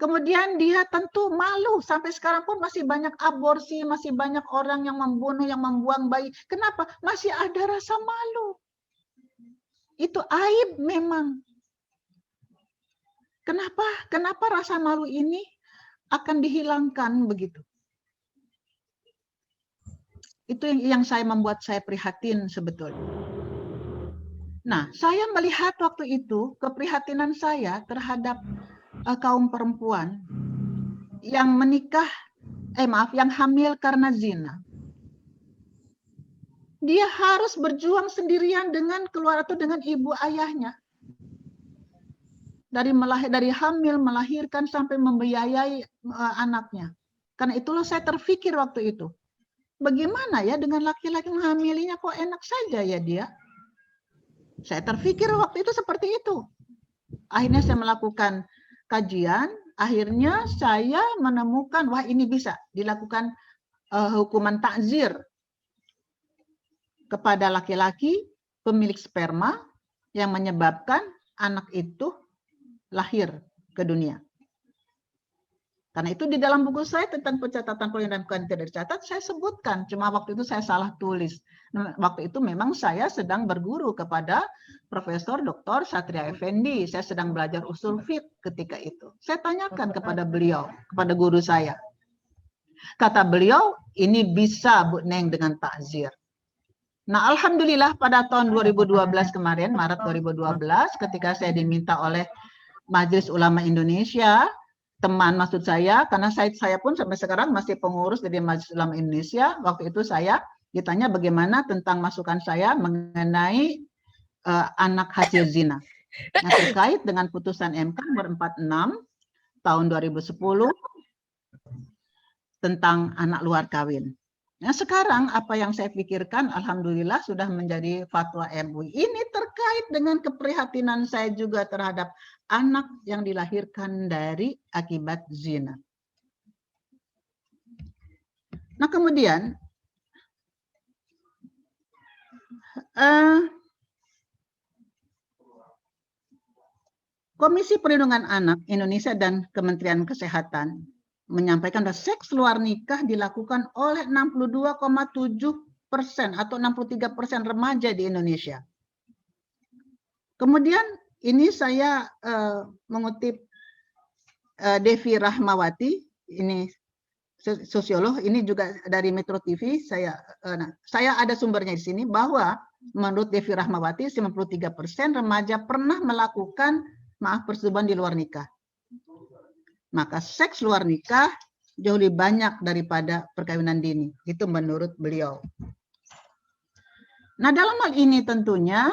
Kemudian dia tentu malu, sampai sekarang pun masih banyak aborsi, masih banyak orang yang membunuh, yang membuang bayi. Kenapa? Masih ada rasa malu. Itu aib memang. Kenapa? Kenapa rasa malu ini akan dihilangkan begitu? Itu yang membuat saya prihatin sebetulnya. Nah, saya melihat waktu itu keprihatinan saya terhadap kaum perempuan yang yang hamil karena zina. Dia harus berjuang sendirian dengan keluarga atau dengan ibu ayahnya. Dari hamil, melahirkan sampai membiayai anaknya. Karena itulah saya terpikir waktu itu. Bagaimana ya dengan laki-laki menghamilinya, kok enak saja ya dia? Saya terpikir waktu itu seperti itu. Akhirnya saya melakukan kajian, akhirnya saya menemukan, wah ini bisa dilakukan hukuman takzir kepada laki-laki pemilik sperma yang menyebabkan anak itu lahir ke dunia. Karena itu di dalam buku saya tentang pencatatan poin dan bukan tidak dicatat, saya sebutkan. Cuma waktu itu saya salah tulis. Nah, waktu itu memang saya sedang berguru kepada Profesor Dr. Satria Effendi. Saya sedang belajar usul fiqh ketika itu. Saya tanyakan kepada beliau, kepada guru saya. Kata beliau, ini bisa Bu Neng dengan takzir. Nah, alhamdulillah pada tahun 2012 kemarin, Maret 2012, ketika saya diminta oleh Majelis Ulama Indonesia, teman maksud saya, karena saya pun sampai sekarang masih pengurus dari Majelis Ulama Indonesia. Waktu itu saya ditanya bagaimana tentang masukan saya mengenai anak hasil zina. Nah, terkait dengan putusan MK nomor 46 tahun 2010 tentang anak luar kawin. Nah, sekarang apa yang saya pikirkan, alhamdulillah sudah menjadi fatwa MUI. Ini terkait dengan keprihatinan saya juga terhadap anak yang dilahirkan dari akibat zina. Nah, kemudian Komisi Perlindungan Anak Indonesia dan Kementerian Kesehatan menyampaikan bahwa seks luar nikah dilakukan oleh 62,7% atau 63% remaja di Indonesia. Kemudian ini saya mengutip Devi Rahmawati, ini sosiolog, ini juga dari Metro TV. Saya ada sumbernya di sini bahwa menurut Devi Rahmawati 93% remaja pernah melakukan persetubuhan di luar nikah. Maka seks luar nikah jauh lebih banyak daripada perkawinan dini. Itu menurut beliau. Nah, dalam hal ini tentunya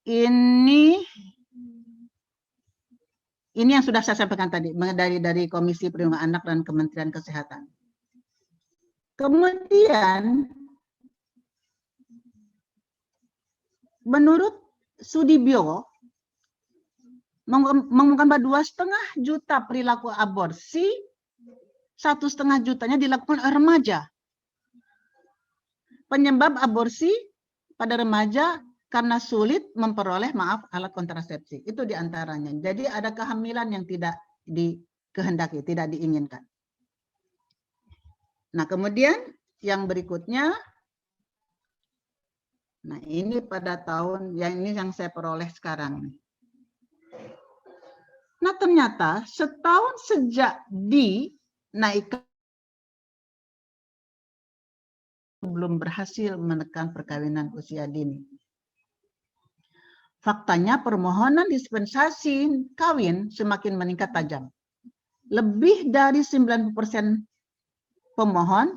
ini yang sudah saya sampaikan tadi dari Komisi Perlindungan Anak dan Kementerian Kesehatan. Kemudian menurut Sudibyo mengumumkan bahwa 2,5 juta perilaku aborsi, 1,5 jutanya dilakukan oleh remaja. Penyebab aborsi pada remaja karena sulit memperoleh alat kontrasepsi. Itu diantaranya. Jadi ada kehamilan yang tidak dikehendaki, tidak diinginkan. Nah, kemudian yang berikutnya, nah ini pada tahun yang saya peroleh sekarang. Nah, ternyata setahun sejak dinaikkan belum berhasil menekan perkawinan usia dini. Faktanya permohonan dispensasi kawin semakin meningkat tajam. Lebih dari 90% pemohon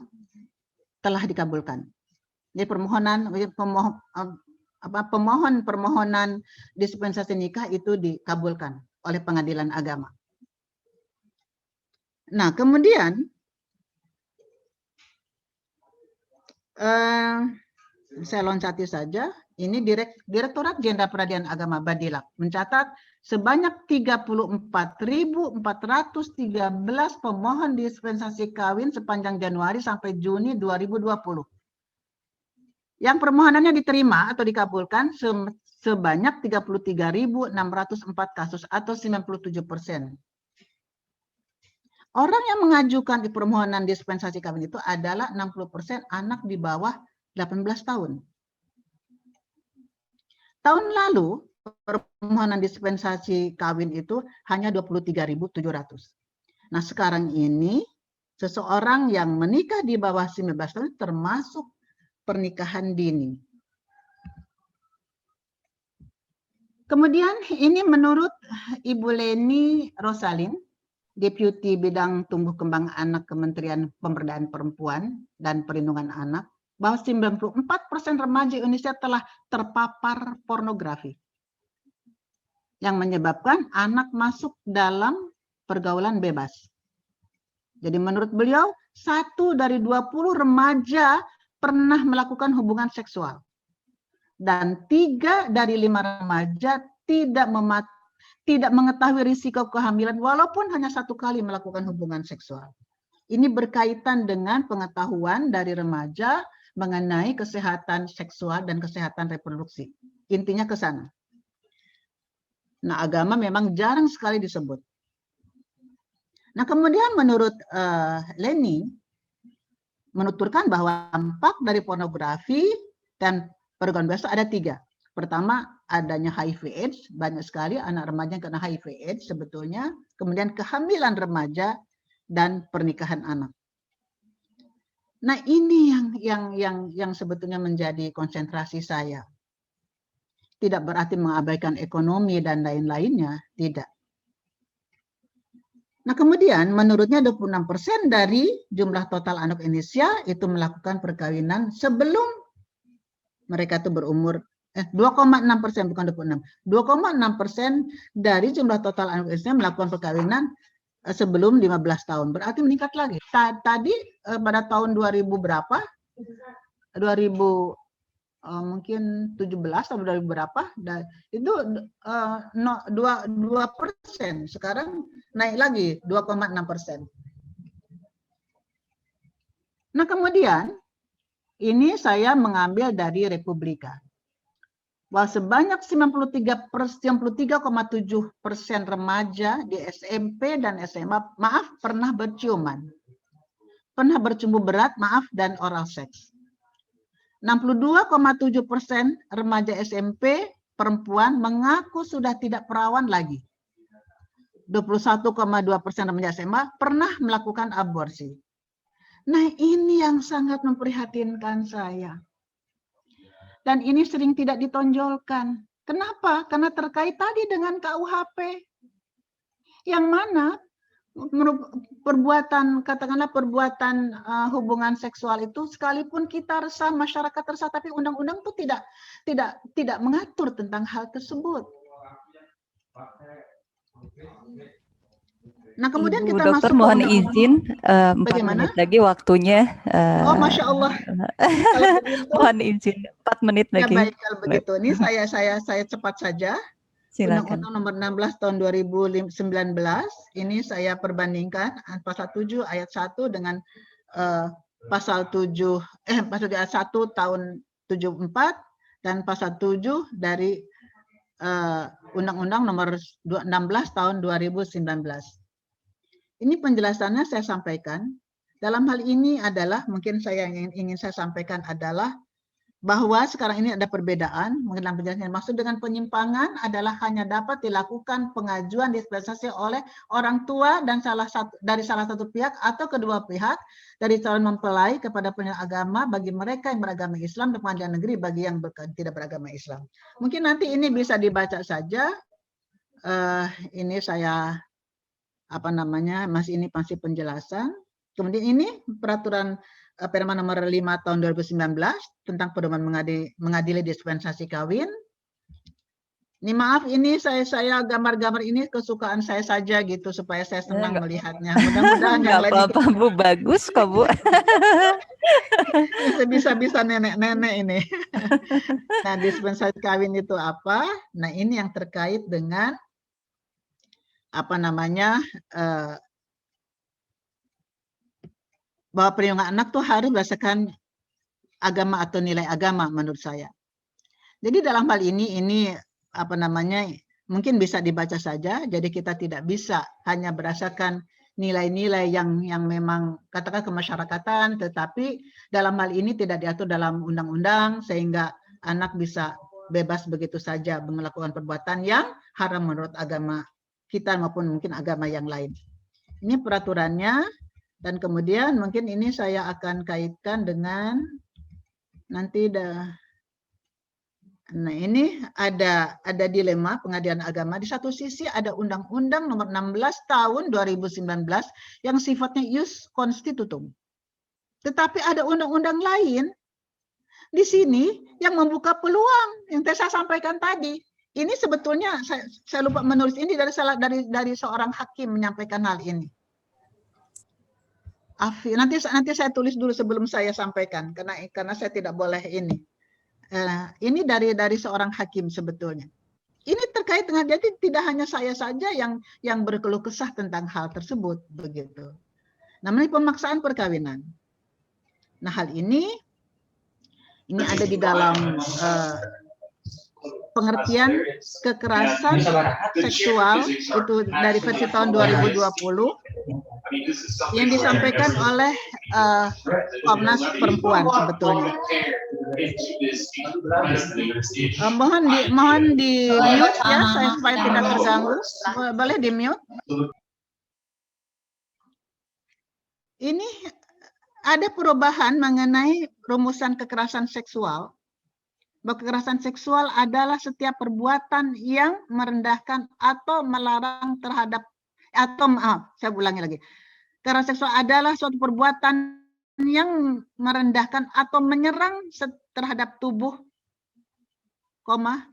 telah dikabulkan. Jadi permohonan dispensasi nikah itu dikabulkan oleh pengadilan agama. Nah, kemudian saya loncati saja. Ini Direktorat Jenderal Peradilan Agama Badilak mencatat sebanyak 34.413 pemohon dispensasi kawin sepanjang Januari sampai Juni 2020. Yang permohonannya diterima atau dikabulkan sebanyak 33.604 kasus atau 97%. Orang yang mengajukan di permohonan dispensasi kawin itu adalah 60% anak di bawah 18 tahun. Tahun lalu permohonan dispensasi kawin itu hanya 23.700. Nah, sekarang ini seseorang yang menikah di bawah 19 tahun termasuk pernikahan dini. Kemudian ini menurut Ibu Leni Rosalin, Deputi Bidang Tumbuh Kembang Anak Kementerian Pemberdayaan Perempuan dan Perlindungan Anak, bahwa 94% remaja Indonesia telah terpapar pornografi yang menyebabkan anak masuk dalam pergaulan bebas. Jadi menurut beliau, 1 dari 20 remaja pernah melakukan hubungan seksual. dan 3 dari 5 remaja tidak mengetahui risiko kehamilan walaupun hanya 1 kali melakukan hubungan seksual. Ini berkaitan dengan pengetahuan dari remaja mengenai kesehatan seksual dan kesehatan reproduksi. Intinya ke sana. Nah, agama memang jarang sekali disebut. Nah, kemudian menurut Leni, menuturkan bahwa dampak dari pornografi dan pergaulan biasa ada 3. Pertama, adanya HIV/AIDS, banyak sekali anak remaja yang kena HIV/AIDS sebetulnya. Kemudian kehamilan remaja dan pernikahan anak. Nah, ini yang sebetulnya menjadi konsentrasi saya. Tidak berarti mengabaikan ekonomi dan lain-lainnya, tidak. Nah, kemudian menurutnya 26% dari jumlah total anak Indonesia itu melakukan perkawinan sebelum mereka itu berumur 2,6%, bukan 26. 2,6% dari jumlah total anak Indonesia melakukan perkawinan sebelum 15 tahun. Berarti meningkat lagi. Tadi pada tahun 2000 berapa? 2000 mungkin 17 atau 2000 berapa? Itu 2%. Sekarang naik lagi 2,6%. Nah, kemudian ini saya mengambil dari Republika. Bahwa sebanyak 93,7% remaja di SMP dan SMA, pernah berciuman. Pernah bercumbu berat, dan oral seks. 62,7% remaja SMP perempuan mengaku sudah tidak perawan lagi. 21,2% remaja SMA pernah melakukan aborsi. Nah, ini yang sangat memprihatinkan saya. Dan ini sering tidak ditonjolkan. Kenapa? Karena terkait tadi dengan KUHP. Yang mana perbuatan, katakanlah perbuatan hubungan seksual itu, sekalipun kita resah, masyarakat resah, tapi undang-undang itu tidak mengatur tentang hal tersebut. Nah, kemudian Ibu kita Dokter, masuk mohon ke izin 4 bagaimana? menit lagi waktunya. Oh, Masya Allah. Kalau begitu, mohon izin 4 menit ya lagi. baik, kalau begitu. Ini saya cepat saja. Silakan. Undang-Undang Nomor 16 Tahun 2019 ini saya perbandingkan pasal 7 ayat 1 dengan pasal 1 tahun 74 dan pasal 7 dari Undang-Undang Nomor 16 Tahun 2019. Ini penjelasannya saya sampaikan. Dalam hal ini adalah, mungkin saya ingin saya sampaikan adalah bahwa sekarang ini ada perbedaan mengenai penjelasan. Maksud dengan penyimpangan adalah hanya dapat dilakukan pengajuan dispensasi oleh orang tua dan dari salah satu pihak atau kedua pihak dari calon mempelai kepada penyelenggara agama bagi mereka yang beragama Islam dan pengadilan negeri bagi yang tidak beragama Islam. Mungkin nanti ini bisa dibaca saja. Ini saya ini masih penjelasan. Kemudian ini peraturan Permen Nomor 5 Tahun 2019 tentang pedoman mengadili dispensasi kawin. Ini maaf, ini saya gambar-gambar ini kesukaan saya saja gitu supaya saya senang melihatnya. Mudah-mudahan yang lain apa-apa Bu, bagus kok Bu. Bisa-bisa nenek-nenek ini. Nah, dispensasi kawin itu apa? Nah, ini yang terkait dengan bahwa perlindungan anak tuh harus berdasarkan agama atau nilai agama menurut saya. Jadi dalam hal ini mungkin bisa dibaca saja. Jadi kita tidak bisa hanya berdasarkan nilai-nilai yang memang katakan kemasyarakatan, tetapi dalam hal ini tidak diatur dalam undang-undang sehingga anak bisa bebas begitu saja melakukan perbuatan yang haram menurut agama kita maupun mungkin agama yang lain. Ini peraturannya. Dan kemudian mungkin ini saya akan kaitkan dengan nanti nah ini ada dilema pengadilan agama. Di satu sisi ada Undang-Undang Nomor 16 Tahun 2019 yang sifatnya ius constitutum. Tetapi ada undang-undang lain di sini yang membuka peluang yang saya sampaikan tadi. Ini sebetulnya saya lupa menulis ini dari seorang hakim menyampaikan hal ini. Nanti saya tulis dulu sebelum saya sampaikan karena saya tidak boleh ini. Ini dari seorang hakim sebetulnya. Ini terkait dengan, jadi tidak hanya saya saja yang berkeluh kesah tentang hal tersebut, begitu. Namanya pemaksaan perkawinan. Nah, hal ini ada di dalam pengertian kekerasan seksual itu dari versi tahun 2020 yang disampaikan oleh Komnas Perempuan sebetulnya. Mohon di mute ya, saya supaya tidak terganggu. Boleh di mute? Ini ada perubahan mengenai rumusan kekerasan seksual. Bahwa kekerasan seksual adalah setiap perbuatan yang merendahkan atau melarang terhadap, atau saya ulangi lagi. Kekerasan seksual adalah suatu perbuatan yang merendahkan atau menyerang terhadap tubuh,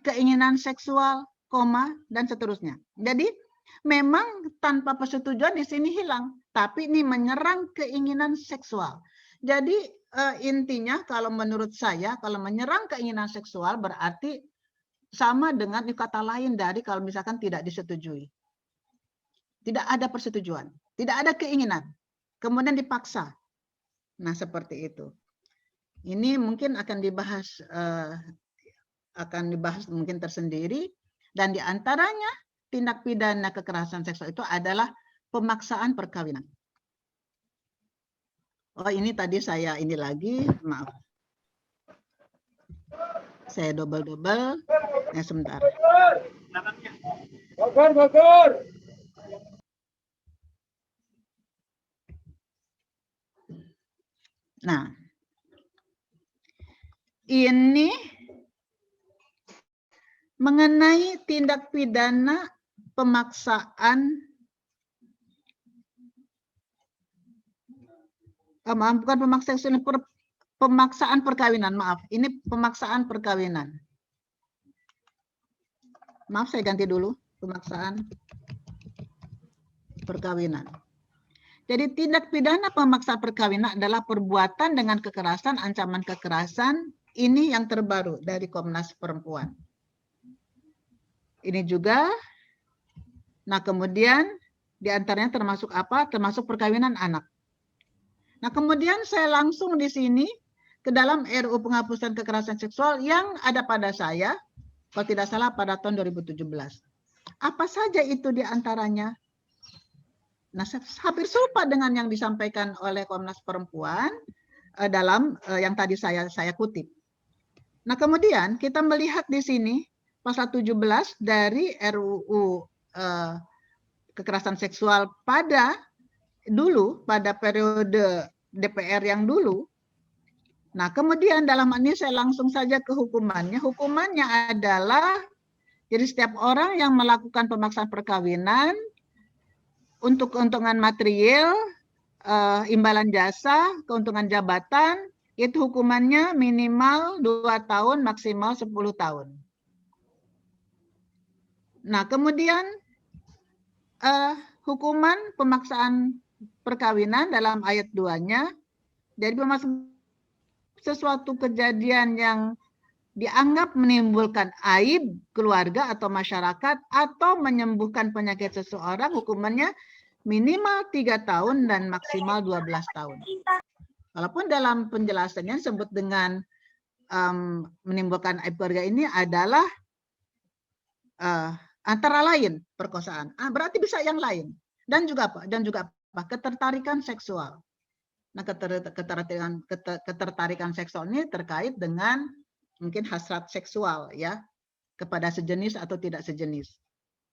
keinginan seksual, dan seterusnya. Jadi memang tanpa persetujuan di sini hilang, tapi ini menyerang keinginan seksual. Jadi intinya kalau menurut saya, kalau menyerang keinginan seksual berarti sama dengan kata lain dari kalau misalkan tidak disetujui. Tidak ada persetujuan, tidak ada keinginan, kemudian dipaksa. Nah, seperti itu. Ini mungkin akan dibahas mungkin tersendiri, dan diantaranya tindak pidana kekerasan seksual itu adalah pemaksaan perkawinan. Oh, ini tadi saya ini lagi, maaf. Saya double. Sebentar. Nah, ini mengenai tindak pidana pemaksaan, bukan pemaksaan perkawinan, maaf. Ini pemaksaan perkawinan. Maaf, saya ganti dulu, pemaksaan perkawinan. Jadi tindak pidana pemaksaan perkawinan adalah perbuatan dengan kekerasan, ancaman kekerasan. Ini yang terbaru dari Komnas Perempuan. Ini juga, nah kemudian diantaranya termasuk apa? Termasuk perkawinan anak. Nah kemudian saya langsung di sini ke dalam RUU Penghapusan Kekerasan Seksual yang ada pada saya, kalau tidak salah pada tahun 2017. Apa saja itu diantaranya? Nah, hampir serupa dengan yang disampaikan oleh Komnas Perempuan dalam yang tadi saya kutip. Nah, kemudian kita melihat di sini pasal 17 dari RUU kekerasan seksual pada periode DPR yang dulu. Nah, kemudian dalam ini saya langsung saja ke hukumannya. Hukumannya adalah, jadi setiap orang yang melakukan pemaksaan perkawinan untuk keuntungan material, imbalan jasa, keuntungan jabatan, itu hukumannya minimal 2 tahun, maksimal 10 tahun. Nah, kemudian hukuman pemaksaan perkawinan dalam ayat 2-nya, jadi sesuatu kejadian yang dianggap menimbulkan aib keluarga atau masyarakat atau menyembuhkan penyakit seseorang, hukumannya minimal 3 tahun dan maksimal 12 tahun. Walaupun dalam penjelasannya sebut dengan menimbulkan aib keluarga ini adalah antara lain perkosaan. Berarti bisa yang lain. Dan juga apa? Ketertarikan seksual. Nah, ketertarikan seksual ini terkait dengan mungkin hasrat seksual ya, kepada sejenis atau tidak sejenis.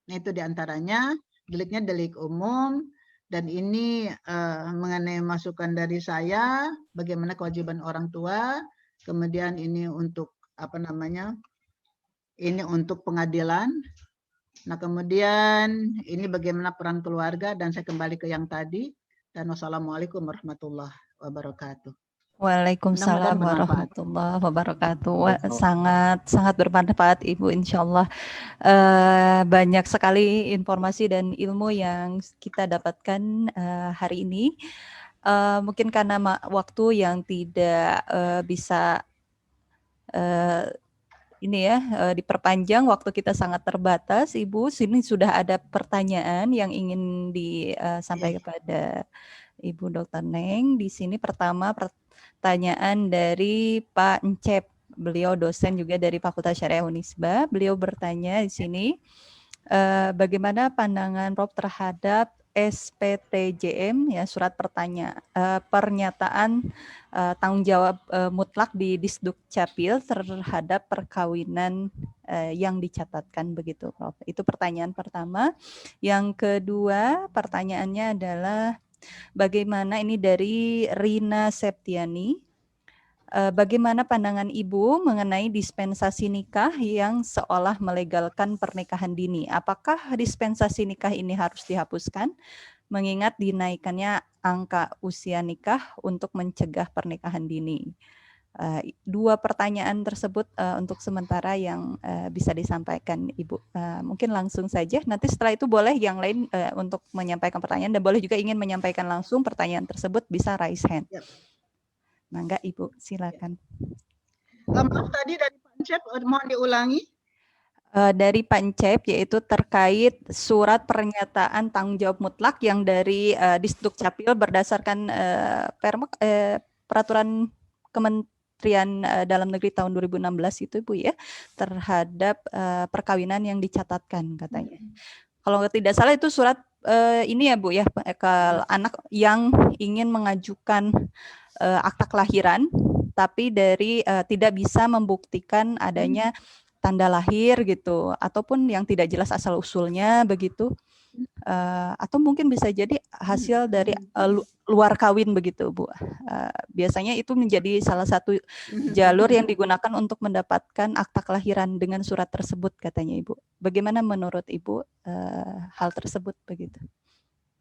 Nah, itu diantaranya deliknya delik umum, dan ini mengenai masukan dari saya bagaimana kewajiban orang tua, kemudian ini untuk ini untuk pengadilan. Nah, kemudian ini bagaimana peran keluarga, dan saya kembali ke yang tadi. Dan wassalamualaikum warahmatullahi wabarakatuh. Waalaikumsalam warahmatullahi wabarakatuh. Sangat bermanfaat Ibu, insya Allah. Banyak sekali informasi dan ilmu yang kita dapatkan hari ini. Mungkin karena waktu yang tidak bisa ini ya, diperpanjang, waktu kita sangat terbatas, Ibu. Sini sudah ada pertanyaan yang ingin disampaikan kepada Ibu Dr. Neng. Di sini pertama pertanyaan dari Pak Encep. Beliau dosen juga dari Fakultas Syariah Unisba. Beliau bertanya di sini, bagaimana pandangan Prof terhadap SPTJM, ya, surat pernyataan tanggung jawab mutlak di Disduk Capil terhadap perkawinan yang dicatatkan, begitu, Prof. Itu pertanyaan pertama. Yang kedua, pertanyaannya adalah bagaimana, ini dari Rina Septiani, bagaimana pandangan Ibu mengenai dispensasi nikah yang seolah melegalkan pernikahan dini? Apakah dispensasi nikah ini harus dihapuskan, mengingat dinaikannya angka usia nikah untuk mencegah pernikahan dini? Dua pertanyaan tersebut untuk sementara yang bisa disampaikan Ibu. Mungkin langsung saja, nanti setelah itu boleh yang lain untuk menyampaikan pertanyaan, dan boleh juga ingin menyampaikan langsung pertanyaan tersebut bisa raise hand. Yep. Mangga Ibu, silakan. Maaf tadi dari Pak Encep, mohon diulangi. Dari Pak Encep, yaitu terkait surat pernyataan tanggung jawab mutlak yang dari Disduk Capil berdasarkan peraturan Kementerian Dalam Negeri tahun 2016 itu, Bu, ya, terhadap perkawinan yang dicatatkan katanya. Kalau tidak salah itu surat ini ya, Bu, ya, ke anak yang ingin mengajukan akta kelahiran, tapi dari tidak bisa membuktikan adanya tanda lahir gitu, ataupun yang tidak jelas asal usulnya begitu, atau mungkin bisa jadi hasil dari luar kawin begitu, Bu. Biasanya itu menjadi salah satu jalur yang digunakan untuk mendapatkan akta kelahiran dengan surat tersebut katanya, Ibu. Bagaimana menurut Ibu hal tersebut begitu?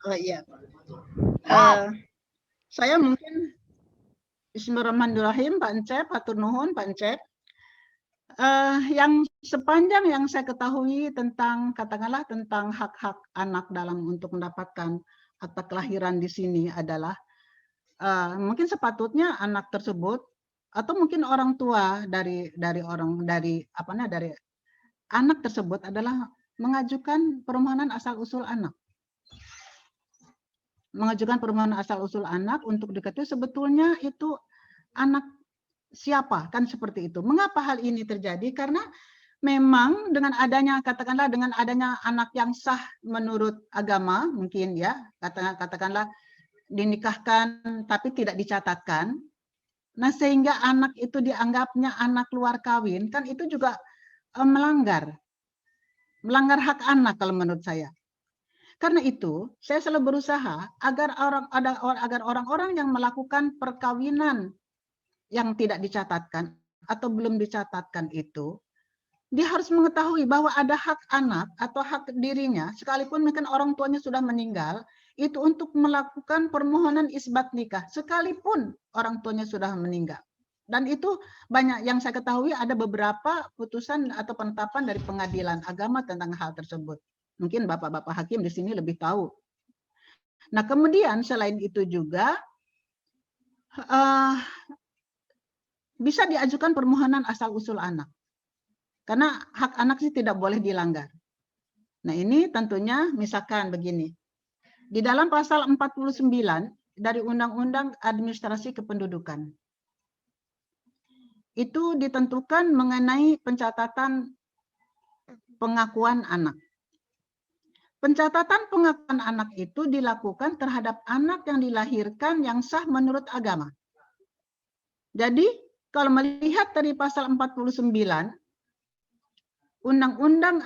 Oh iya, saya mungkin Bismillahirrahmanirrahim, Pak Encep, hatur nuhun Pak Encep. Yang sepanjang yang saya ketahui tentang, katakanlah tentang hak-hak anak dalam untuk mendapatkan akta kelahiran di sini adalah mungkin sepatutnya anak tersebut atau mungkin orang tua dari anak tersebut adalah mengajukan permohonan asal usul anak. Mengajukan permohonan asal usul anak untuk diketahui sebetulnya itu anak siapa, kan seperti itu. Mengapa hal ini terjadi? Karena memang dengan adanya, katakanlah dengan adanya anak yang sah menurut agama, mungkin ya, katakanlah dinikahkan tapi tidak dicatatkan, nah sehingga anak itu dianggapnya anak luar kawin, kan itu juga melanggar hak anak kalau menurut saya. Karena itu, saya selalu berusaha agar orang-orang yang melakukan perkawinan yang tidak dicatatkan atau belum dicatatkan itu, dia harus mengetahui bahwa ada hak anak atau hak dirinya, sekalipun mungkin orang tuanya sudah meninggal, itu untuk melakukan permohonan isbat nikah, sekalipun orang tuanya sudah meninggal. Dan itu banyak yang saya ketahui, ada beberapa putusan atau penetapan dari pengadilan agama tentang hal tersebut. Mungkin bapak-bapak hakim di sini lebih tahu. Nah, kemudian selain itu juga bisa diajukan permohonan asal-usul anak. Karena hak anak sih tidak boleh dilanggar. Nah, ini tentunya misalkan begini. Di dalam pasal 49 dari Undang-Undang Administrasi Kependudukan, itu ditentukan mengenai pencatatan pengakuan anak. Pencatatan pengakuan anak itu dilakukan terhadap anak yang dilahirkan yang sah menurut agama. Jadi, kalau melihat dari pasal 49, Undang-Undang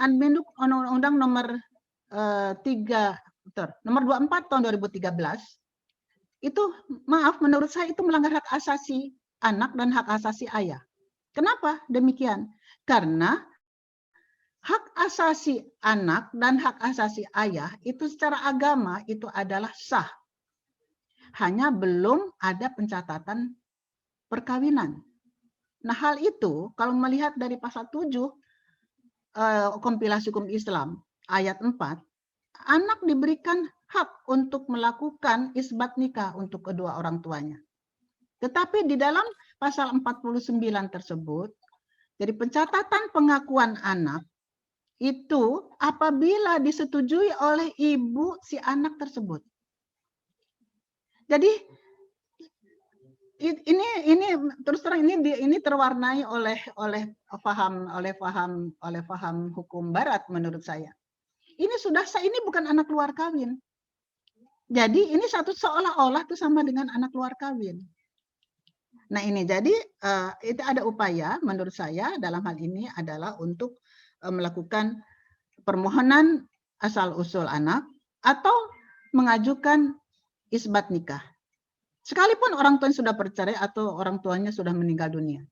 nomor 24 tahun 2013, itu maaf menurut saya itu melanggar hak asasi anak dan hak asasi ayah. Kenapa demikian? Karena hak asasi anak dan hak asasi ayah itu secara agama itu adalah sah. Hanya belum ada pencatatan perkawinan. Nah, hal itu kalau melihat dari pasal 7 kompilasi hukum Islam ayat 4, anak diberikan hak untuk melakukan isbat nikah untuk kedua orang tuanya. Tetapi di dalam pasal 49 tersebut, Jadi pencatatan pengakuan anak itu apabila disetujui oleh ibu si anak tersebut. Jadi ini terus terang ini terwarnai oleh paham hukum barat menurut saya. Ini sudah sah, ini bukan anak luar kawin. Jadi ini satu seolah-olah itu sama dengan anak luar kawin. Nah ini jadi itu ada upaya menurut saya dalam hal ini adalah untuk melakukan permohonan asal-usul anak atau mengajukan isbat nikah. Sekalipun orang tuanya sudah bercerai atau orang tuanya sudah meninggal dunia.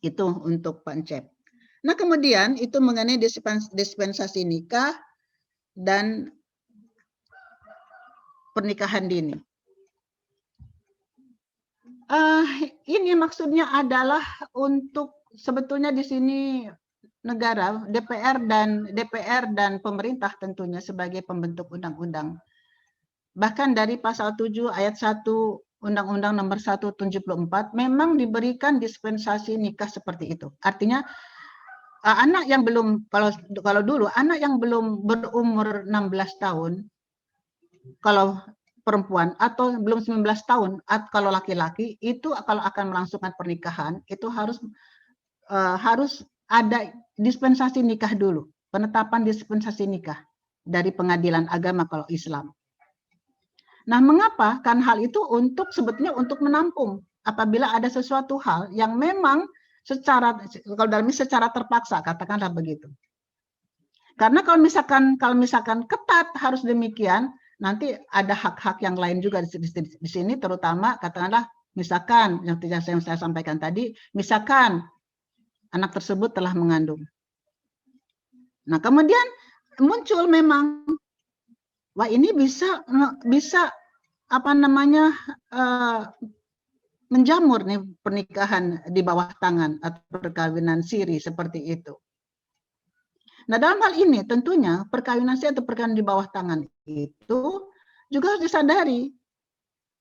Itu untuk Pak Encep. Nah kemudian itu mengenai dispensasi nikah dan pernikahan dini. Ini maksudnya adalah untuk sebetulnya di sini negara, DPR dan pemerintah tentunya sebagai pembentuk undang-undang. Bahkan dari pasal 7 ayat 1 Undang-Undang nomor 174 memang diberikan dispensasi nikah seperti itu. Artinya anak yang belum, kalau dulu anak yang belum berumur 16 tahun, kalau perempuan, atau belum 19 tahun, kalau laki-laki, itu kalau akan melangsungkan pernikahan, itu harus ada dispensasi nikah dulu, penetapan dispensasi nikah dari pengadilan agama kalau Islam. Nah, mengapa? Kan hal itu sebetulnya untuk menampung apabila ada sesuatu hal yang memang secara terpaksa, katakanlah begitu. Karena kalau misalkan ketat harus demikian, nanti ada hak-hak yang lain juga di sini, terutama katakanlah misalkan yang saya sampaikan tadi, misalkan anak tersebut telah mengandung. Nah, kemudian muncul memang, wah ini bisa menjamur nih pernikahan di bawah tangan atau perkawinan siri seperti itu. Nah, dalam hal ini tentunya perkawinan siri atau perkawinan di bawah tangan itu juga harus disadari.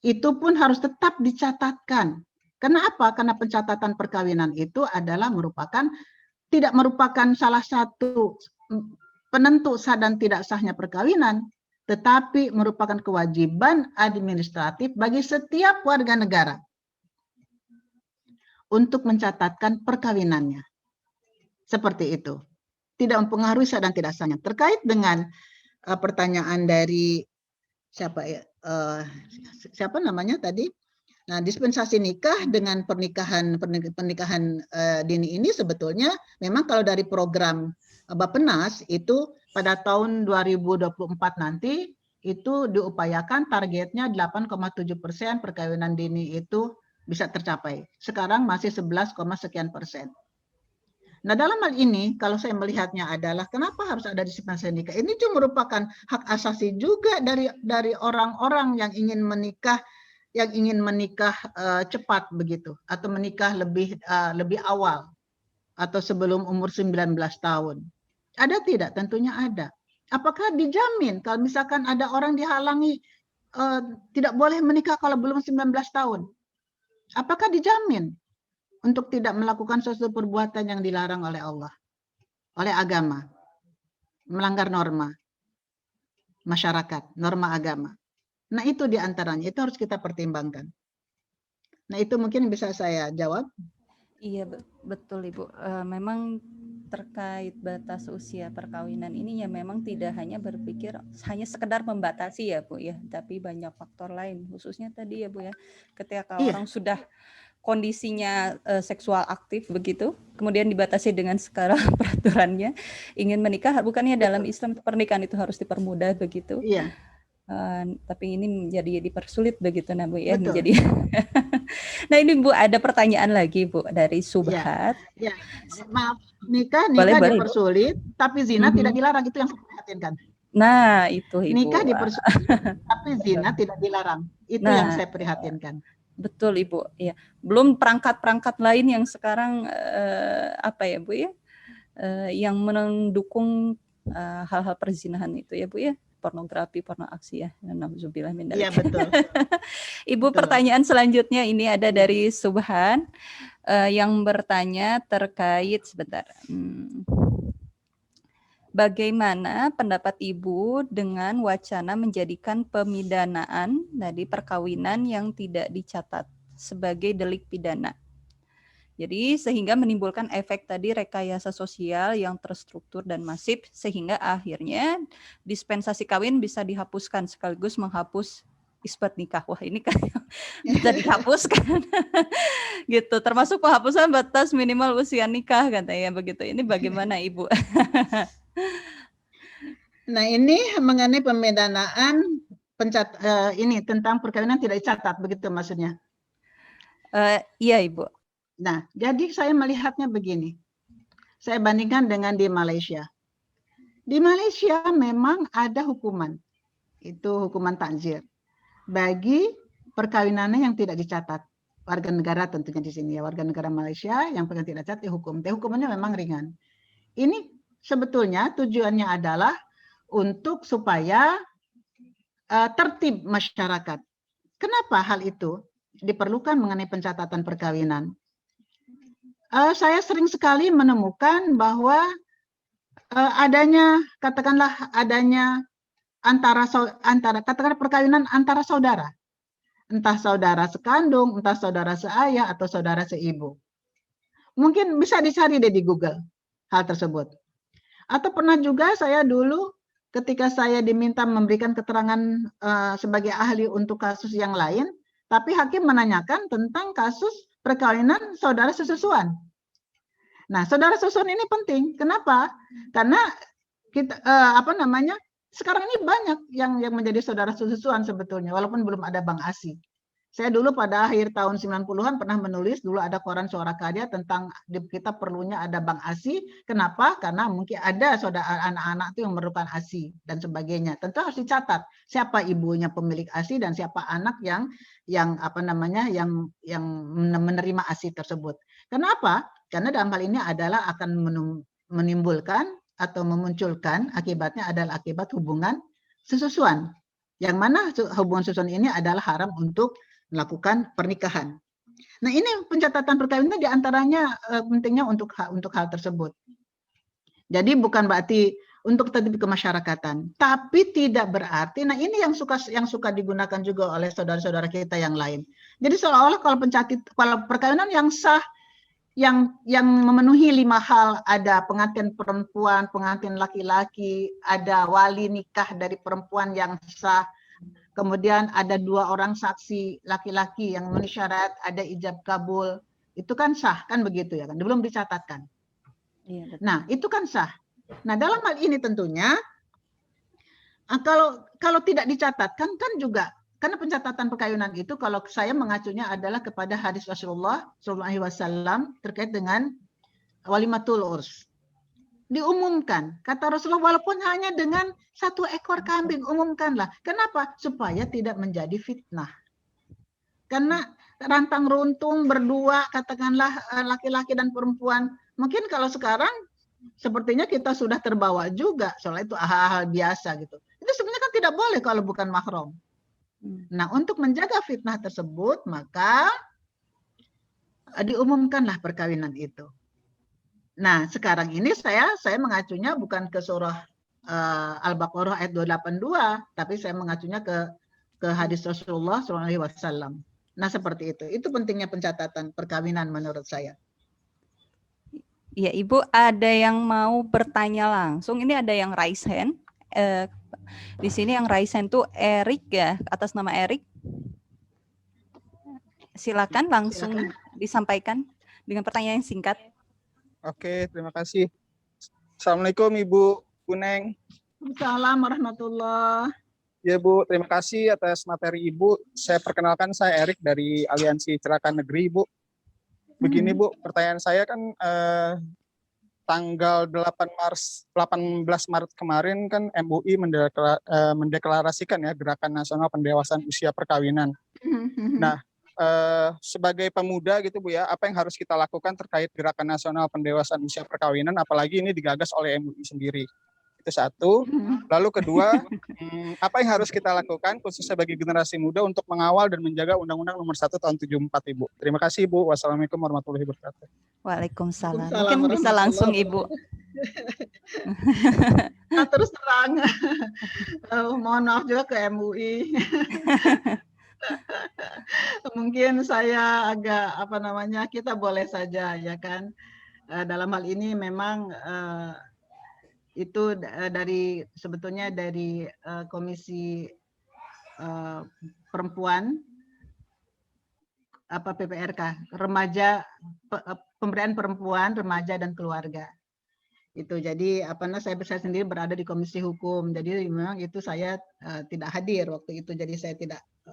Itu pun harus tetap dicatatkan. Karena apa? Karena pencatatan perkawinan itu adalah tidak merupakan salah satu penentu sah dan tidak sahnya perkawinan, tetapi merupakan kewajiban administratif bagi setiap warga negara untuk mencatatkan perkawinannya. Seperti itu. Tidak mempengaruhi sah dan tidak sahnya. Terkait dengan pertanyaan dari siapa namanya tadi? Nah, dispensasi nikah dengan pernikahan dini ini sebetulnya memang kalau dari program Bappenas itu pada tahun 2024 nanti itu diupayakan targetnya 8,7% perkawinan dini itu bisa tercapai. Sekarang masih 11, sekian persen. Nah, dalam hal ini kalau saya melihatnya adalah kenapa harus ada dispensasi nikah? Ini juga merupakan hak asasi juga dari orang-orang yang ingin menikah cepat begitu, atau menikah lebih awal atau sebelum umur 19 tahun. Ada tidak? Tentunya ada. Apakah dijamin kalau misalkan ada orang dihalangi tidak boleh menikah kalau belum 19 tahun? Apakah dijamin untuk tidak melakukan sesuatu perbuatan yang dilarang oleh Allah, oleh agama, melanggar norma masyarakat, norma agama? Nah, itu diantaranya, itu harus kita pertimbangkan. Nah, itu mungkin bisa saya jawab. Iya, betul Ibu. Memang terkait batas usia perkawinan ini ya memang tidak hanya berpikir hanya sekedar membatasi ya Bu ya, tapi banyak faktor lain, khususnya tadi ya Bu ya, ketika orang sudah kondisinya seksual aktif begitu, kemudian dibatasi dengan skala peraturannya, ingin menikah, bukannya dalam Islam pernikahan itu harus dipermudah begitu. Iya. Tapi ini menjadi dipersulit begitu nah Bu ya. Menjadi Nah ini Bu ada pertanyaan lagi Bu dari Subhat. Ya. Maaf, nikah dipersulit, tapi zina tidak dilarang, itu yang saya perhatikan. Nah itu Ibu. Nikah dipersulit, tapi zina tidak dilarang, itu yang saya prihatinkan. Betul Ibu, ya. Belum perangkat-perangkat lain yang sekarang apa ya Bu ya, yang mendukung hal-hal perzinahan itu ya Bu ya. Pornografi, porno aksi ya. Nauzubillah min dzalik. Iya betul. Ibu betul. Pertanyaan selanjutnya ini ada dari Subhan. yang bertanya terkait sebentar. Bagaimana pendapat Ibu dengan wacana menjadikan pemidanaan dari perkawinan yang tidak dicatat sebagai delik pidana? Jadi sehingga menimbulkan efek tadi rekayasa sosial yang terstruktur dan masif sehingga akhirnya dispensasi kawin bisa dihapuskan sekaligus menghapus isbat nikah. Wah, ini kan bisa dihapuskan gitu, termasuk penghapusan batas minimal usia nikah katanya begitu. Ini bagaimana Ibu? Nah, ini mengenai pemidanaan ini tentang perkawinan tidak dicatat, begitu maksudnya? Iya, Ibu. Nah, jadi saya melihatnya begini. Saya bandingkan dengan di Malaysia. Di Malaysia memang ada hukuman, itu hukuman takzir bagi perkawinannya yang tidak dicatat. Warga negara tentunya di sini ya, warga negara Malaysia yang tidak dicatat dihukum. Tapi hukumannya memang ringan. Ini sebetulnya tujuannya adalah untuk supaya tertib masyarakat. Kenapa hal itu diperlukan mengenai pencatatan perkawinan? Saya sering sekali menemukan bahwa katakanlah adanya antara katakanlah perkawinan antara saudara, entah saudara sekandung, entah saudara seayah atau saudara seibu. Mungkin bisa dicari deh di Google hal tersebut. Atau pernah juga saya dulu ketika saya diminta memberikan keterangan sebagai ahli untuk kasus yang lain, tapi hakim menanyakan tentang kasus perkawinan saudara sesusuan. Nah, saudara sesusuan ini penting. Kenapa? Karena kita sekarang ini banyak yang menjadi saudara sesusuan sebetulnya, walaupun belum ada bank ASI. Saya dulu pada akhir tahun 90-an pernah menulis, dulu ada koran Suara Karya tentang kita perlunya ada bank ASI. Kenapa? Karena mungkin ada saudara anak-anak itu yang memerlukan ASI dan sebagainya. Tentu harus dicatat siapa ibunya pemilik ASI dan siapa anak yang menerima ASI tersebut. Kenapa? Karena dalam hal ini adalah akan menimbulkan atau memunculkan akibatnya adalah akibat hubungan sesusuan. Yang mana hubungan sesusuan ini adalah haram untuk melakukan pernikahan. Nah, ini pencatatan perkawinan diantaranya pentingnya untuk hal tersebut. Jadi bukan berarti untuk tertib kemasyarakatan, tapi tidak berarti. Nah, ini yang suka digunakan juga oleh saudara-saudara kita yang lain. Jadi seolah-olah kalau perkawinan yang sah, yang memenuhi 5 hal, ada pengantin perempuan, pengantin laki-laki, ada wali nikah dari perempuan yang sah, kemudian ada 2 orang saksi laki-laki yang memenuhi syarat, ada ijab kabul, itu kan sah, kan begitu ya kan, belum dicatatkan. Iya, nah, itu kan sah. Nah, dalam hal ini tentunya, kalau tidak dicatatkan kan juga, karena pencatatan perkawinan itu kalau saya mengacunya adalah kepada hadis Rasulullah SAW terkait dengan walimatul urs. Diumumkan, kata Rasulullah, walaupun hanya dengan 1 ekor kambing, umumkanlah. Kenapa? Supaya tidak menjadi fitnah. Karena rantang runtung berdua, katakanlah laki-laki dan perempuan, mungkin kalau sekarang sepertinya kita sudah terbawa juga, soalnya itu hal-hal biasa gitu. Itu sebenarnya kan tidak boleh kalau bukan mahram. Nah, untuk menjaga fitnah tersebut, maka diumumkanlah perkawinan itu. Nah, sekarang ini saya mengacunya bukan ke surah Al-Baqarah ayat 282, tapi saya mengacunya ke hadis Rasulullah SAW. Nah, seperti itu. Itu pentingnya pencatatan perkawinan menurut saya. Ya, Ibu, ada yang mau bertanya langsung. Ini ada yang raise hand. Di sini yang raise hand tuh Erik ya, atas nama Erik. Silakan langsung disampaikan dengan pertanyaan yang singkat. Oke, terima kasih. Assalamualaikum Ibu Kuneng. Assalamualaikum warahmatullahi. Ya Bu, terima kasih atas materi Ibu. Saya perkenalkan, saya Erik dari Aliansi Cerahkan Negeri Ibu. Begini Bu, pertanyaan saya kan tanggal 18 Maret kemarin kan MUI mendeklarasikan ya Gerakan Nasional Pendewasaan Usia Perkawinan. Nah, sebagai pemuda gitu Bu ya, apa yang harus kita lakukan terkait Gerakan Nasional Pendewasaan Usia Perkawinan, apalagi ini digagas oleh MUI sendiri. Itu satu. Lalu kedua, apa yang harus kita lakukan khususnya bagi generasi muda untuk mengawal dan menjaga Undang-Undang Nomor 1 Tahun 74, Ibu. Terima kasih, Ibu. Wassalamualaikum warahmatullahi wabarakatuh. Waalaikumsalam. Waalaikumsalam Mungkin bisa langsung Ibu. Nah, terus terang, mohon maaf juga ke MUI. Mungkin saya agak kita boleh saja ya kan. Dalam hal ini memang itu sebetulnya dari Komisi Perempuan PPRK, remaja, pemberdayaan perempuan, remaja dan keluarga. Itu jadi saya sendiri berada di Komisi Hukum, jadi memang itu saya tidak hadir waktu itu, jadi saya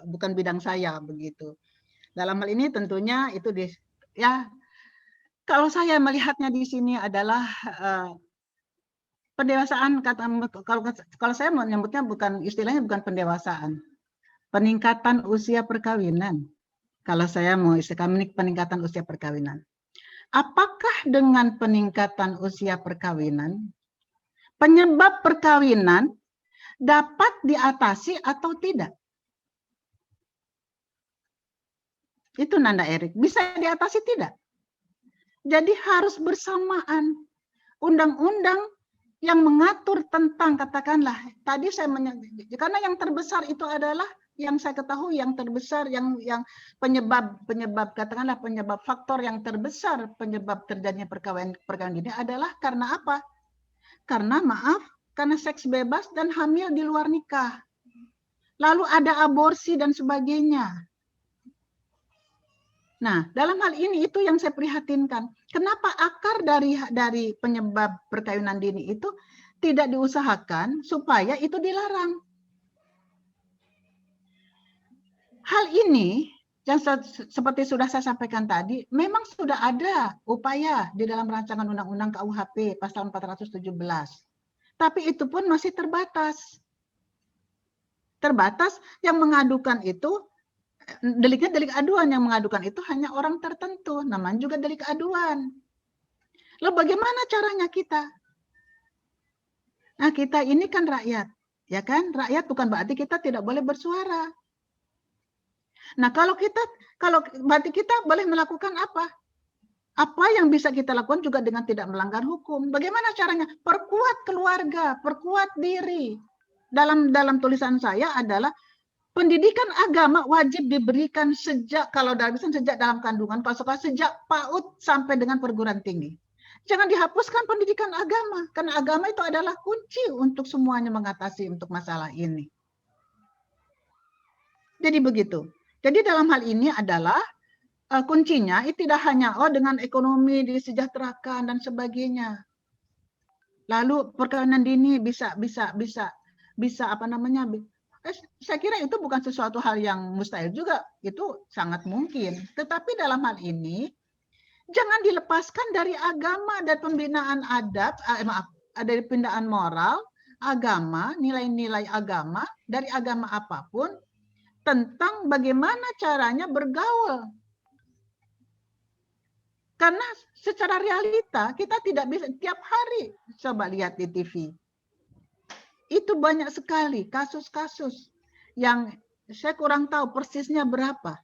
bukan bidang saya begitu. Dalam hal ini tentunya itu kalau saya melihatnya di sini adalah pendewasaan, kalau saya menyebutnya istilahnya bukan pendewasaan, peningkatan usia perkawinan. Kalau saya mau istilahnya peningkatan usia perkawinan. Apakah dengan peningkatan usia perkawinan, penyebab perkawinan dapat diatasi atau tidak? Itu Nanda Erik, bisa diatasi tidak? Jadi harus bersamaan. Undang-undang yang mengatur tentang, katakanlah, tadi karena yang terbesar itu adalah yang saya ketahui yang terbesar, yang penyebab katakanlah penyebab faktor yang terbesar penyebab terjadinya perkawinan dini adalah karena apa? Karena karena seks bebas dan hamil di luar nikah. Lalu ada aborsi dan sebagainya. Nah, dalam hal ini itu yang saya prihatinkan. Kenapa akar dari penyebab perkawinan dini itu tidak diusahakan supaya itu dilarang? Hal ini yang seperti sudah saya sampaikan tadi, memang sudah ada upaya di dalam rancangan Undang-Undang KUHP pasal 417. Tapi itu pun masih terbatas. Terbatas yang mengadukan itu, deliknya delik aduan, yang mengadukan itu hanya orang tertentu, namanya juga delik aduan. Lalu bagaimana caranya kita? Nah, kita ini kan rakyat, ya kan? Rakyat bukan berarti kita tidak boleh bersuara. Nah, kalau berarti kita boleh melakukan apa? Apa yang bisa kita lakukan juga dengan tidak melanggar hukum. Bagaimana caranya? Perkuat keluarga, perkuat diri. Dalam tulisan saya adalah pendidikan agama wajib diberikan sejak dalam kandungan, kalau sejak PAUD sampai dengan perguruan tinggi. Jangan dihapuskan pendidikan agama, karena agama itu adalah kunci untuk semuanya mengatasi untuk masalah ini. Jadi begitu. Jadi dalam hal ini adalah kuncinya itu tidak hanya dengan ekonomi disejahterakan dan sebagainya. Lalu perkawinan dini bisa saya kira itu bukan sesuatu hal yang mustahil juga, itu sangat mungkin. Tetapi dalam hal ini jangan dilepaskan dari agama dan pembinaan dari pembinaan moral, agama, nilai-nilai agama dari agama apapun, tentang bagaimana caranya bergaul. Karena secara realita kita tidak bisa tiap hari coba lihat di TV. Itu banyak sekali kasus-kasus yang saya kurang tahu persisnya berapa.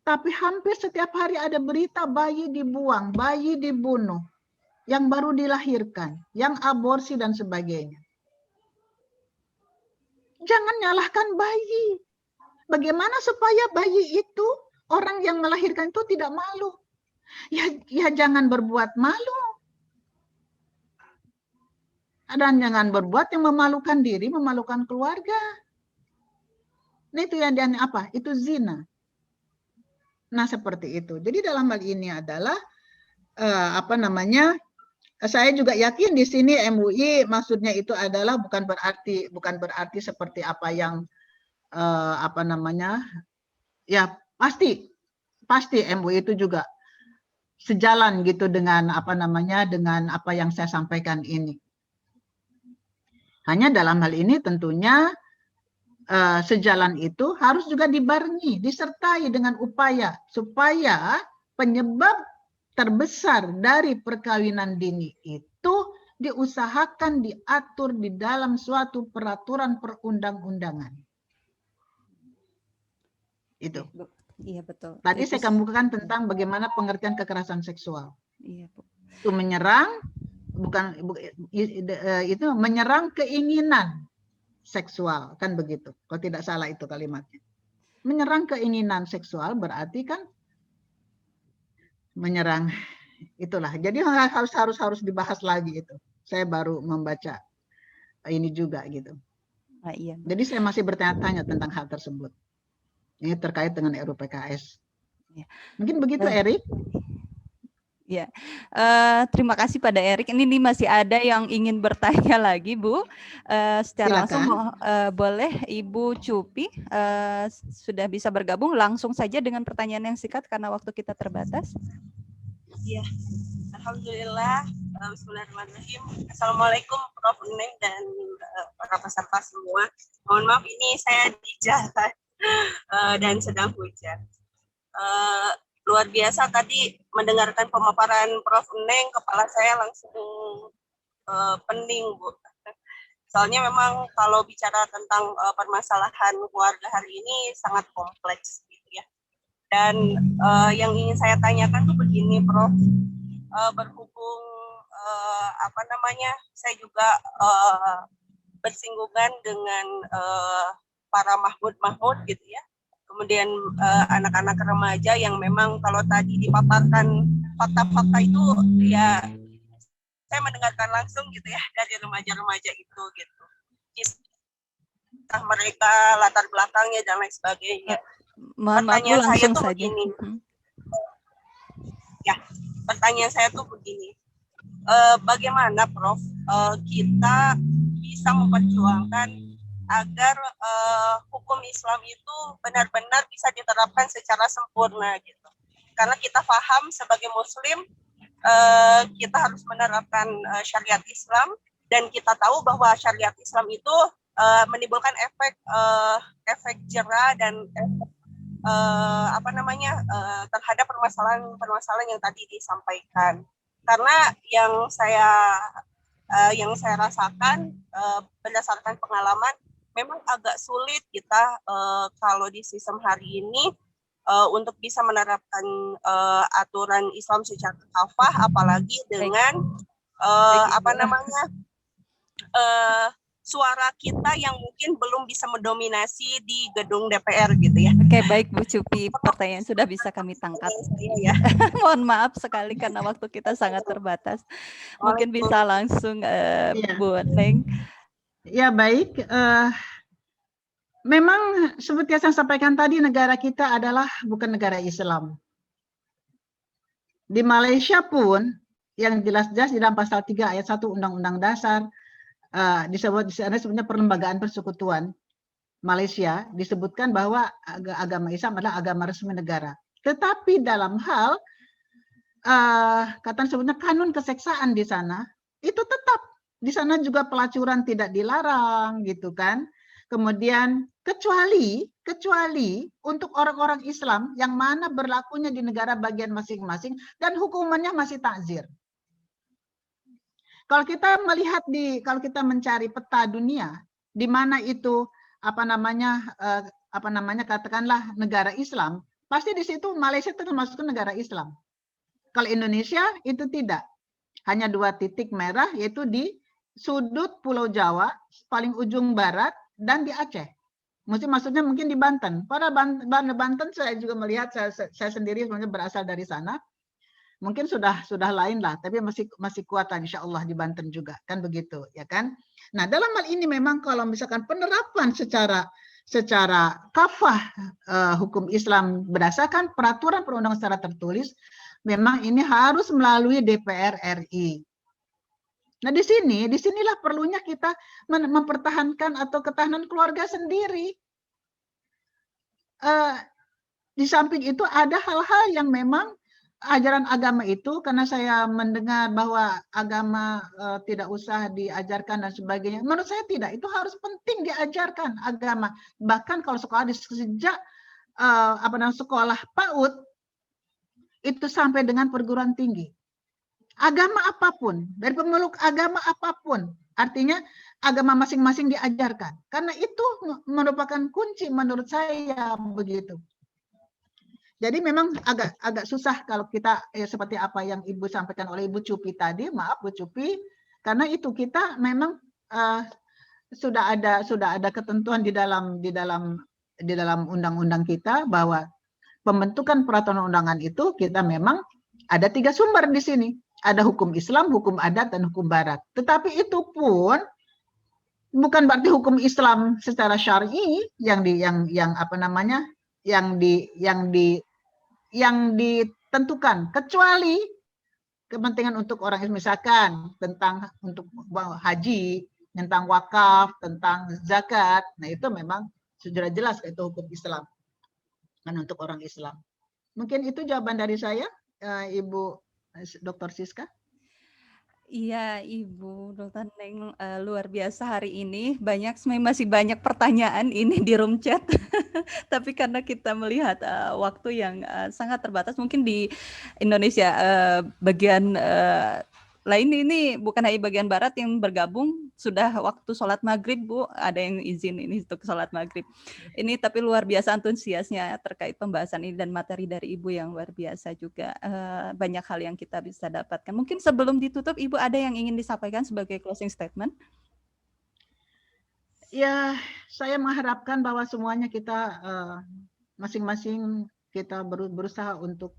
Tapi hampir setiap hari ada berita bayi dibuang, bayi dibunuh, yang baru dilahirkan, yang aborsi dan sebagainya. Jangan nyalahkan bayi. Bagaimana supaya bayi itu, orang yang melahirkan itu tidak malu? Ya jangan berbuat malu. Dan jangan berbuat yang memalukan diri, memalukan keluarga. Nah, itu yang apa? Itu zina. Nah, seperti itu. Jadi dalam hal ini adalah saya juga yakin di sini MUI maksudnya itu adalah bukan berarti seperti apa yang ya pasti MUI itu juga sejalan gitu dengan dengan apa yang saya sampaikan ini. Hanya dalam hal ini tentunya sejalan itu harus juga dibarengi, disertai dengan upaya supaya penyebab terbesar dari perkawinan dini itu diusahakan diatur di dalam suatu peraturan perundang-undangan. Itu. Iya betul. Tadi Itu saya kemukakan tentang bagaimana pengertian kekerasan seksual. Iya, Bu. Itu menyerang, itu menyerang keinginan seksual, kan begitu. Kalau tidak salah itu kalimatnya. Menyerang keinginan seksual berarti kan menyerang itulah. Jadi harus dibahas lagi itu. Saya baru membaca ini juga gitu. Ah, iya, Bu. Jadi saya masih bertanya-tanya tentang hal tersebut. Ini terkait dengan RUPKS. Ya. Mungkin begitu, Erik. Ya, terima kasih pada Erik. Ini masih ada yang ingin bertanya lagi, Bu. Secara langsung boleh Ibu Cupi sudah bisa bergabung langsung saja dengan pertanyaan yang singkat karena waktu kita terbatas. Iya, alhamdulillah. Bismillahirrahmanirrahim. Assalamualaikum Prof. Neng dan para peserta semua. Mohon maaf ini saya di jalan dan sedang hujan. Luar biasa tadi mendengarkan pemaparan Prof. Neng, kepala saya langsung pening, Bu. Soalnya memang kalau bicara tentang permasalahan keluarga hari ini sangat kompleks gitu ya. Dan yang ingin saya tanyakan tuh begini, Prof. Berhubung saya juga bersinggungan dengan para mahmud gitu ya. Kemudian anak-anak remaja yang memang kalau tadi dipaparkan fakta-fakta itu ya saya mendengarkan langsung gitu ya dari remaja-remaja itu gitu. Kisah mereka, latar belakangnya dan lain sebagainya. Pertanyaan saya tuh begini. Ya, pertanyaan saya tuh begini. Bagaimana Prof kita bisa memperjuangkan agar hukum Islam itu benar-benar bisa diterapkan secara sempurna gitu. Karena kita paham sebagai Muslim kita harus menerapkan syariat Islam dan kita tahu bahwa syariat Islam itu menimbulkan efek jera dan terhadap permasalahan yang tadi disampaikan. Karena yang saya rasakan berdasarkan pengalaman memang agak sulit kita kalau di sistem hari ini untuk bisa menerapkan aturan Islam secara kafah, apalagi dengan suara kita yang mungkin belum bisa mendominasi di gedung DPR gitu ya. Oke, baik Bu Cupi, pertanyaan sudah bisa kami tangkap. Ya. Mohon maaf sekali karena waktu kita sangat terbatas. Mungkin bisa langsung Bu Neng. Ya baik. Memang seperti yang saya sampaikan tadi, negara kita adalah bukan negara Islam. Di Malaysia pun yang jelas-jelas di dalam pasal 3 ayat 1 Undang-Undang Dasar disebutnya perlembagaan persekutuan Malaysia, disebutkan bahwa agama Islam adalah agama resmi negara. Tetapi dalam hal sebutnya kanun keseksaan di sana, itu tetap di sana juga pelacuran tidak dilarang gitu kan. Kemudian kecuali untuk orang-orang Islam yang mana berlakunya di negara bagian masing-masing dan hukumannya masih takzir. Kalau kita melihat kalau kita mencari peta dunia di mana itu katakanlah negara Islam, pasti di situ Malaysia itu termasuk negara Islam. Kalau Indonesia itu tidak. Hanya 2 titik merah yaitu di sudut Pulau Jawa paling ujung barat dan di Aceh. Maksudnya mungkin di Banten. Pada Banten saya juga melihat saya sendiri sebenarnya berasal dari sana. Mungkin sudah lain lah, tapi masih kuat insya Allah di Banten juga, kan begitu, ya kan? Nah, dalam hal ini memang kalau misalkan penerapan secara kafah hukum Islam berdasarkan peraturan perundangan secara tertulis, memang ini harus melalui DPR RI. Nah, disinilah perlunya kita mempertahankan atau ketahanan keluarga sendiri. Di samping itu ada hal-hal yang memang ajaran agama itu, karena saya mendengar bahwa agama tidak usah diajarkan dan sebagainya. Menurut saya tidak, itu harus penting diajarkan agama. Bahkan kalau sekolah sejak sekolah PAUD itu sampai dengan perguruan tinggi. agama apapun, dari pemeluk agama apapun. Artinya agama masing-masing diajarkan. Karena itu merupakan kunci menurut saya begitu. Jadi memang agak susah kalau kita seperti apa yang Ibu sampaikan oleh Ibu Cupi tadi, maaf Bu Cupi, karena itu kita memang sudah ada ketentuan di dalam undang-undang kita bahwa pembentukan peraturan undangan itu kita memang ada 3 sumber di sini. Ada hukum Islam, hukum adat, dan hukum barat. Tetapi itu pun bukan berarti hukum Islam secara syar'i yang ditentukan, kecuali kepentingan untuk orang misalkan tentang untuk haji, tentang wakaf, tentang zakat. Nah, itu memang sudah jelas itu hukum Islam. Kan untuk orang Islam. Mungkin itu jawaban dari saya, Ibu Dr. Siska. Iya, Ibu Dr. Neng, luar biasa hari ini. Masih banyak pertanyaan ini di room chat. Tapi karena kita melihat waktu yang sangat terbatas, mungkin di Indonesia bagian lain ini bukan hanya bagian barat yang bergabung, sudah waktu sholat maghrib, Bu, ada yang izin ini untuk sholat maghrib. Ini tapi luar biasa antusiasnya terkait pembahasan ini dan materi dari Ibu yang luar biasa juga. Banyak hal yang kita bisa dapatkan. Mungkin sebelum ditutup, Ibu ada yang ingin disampaikan sebagai closing statement? Ya, saya mengharapkan bahwa semuanya kita masing-masing kita berusaha untuk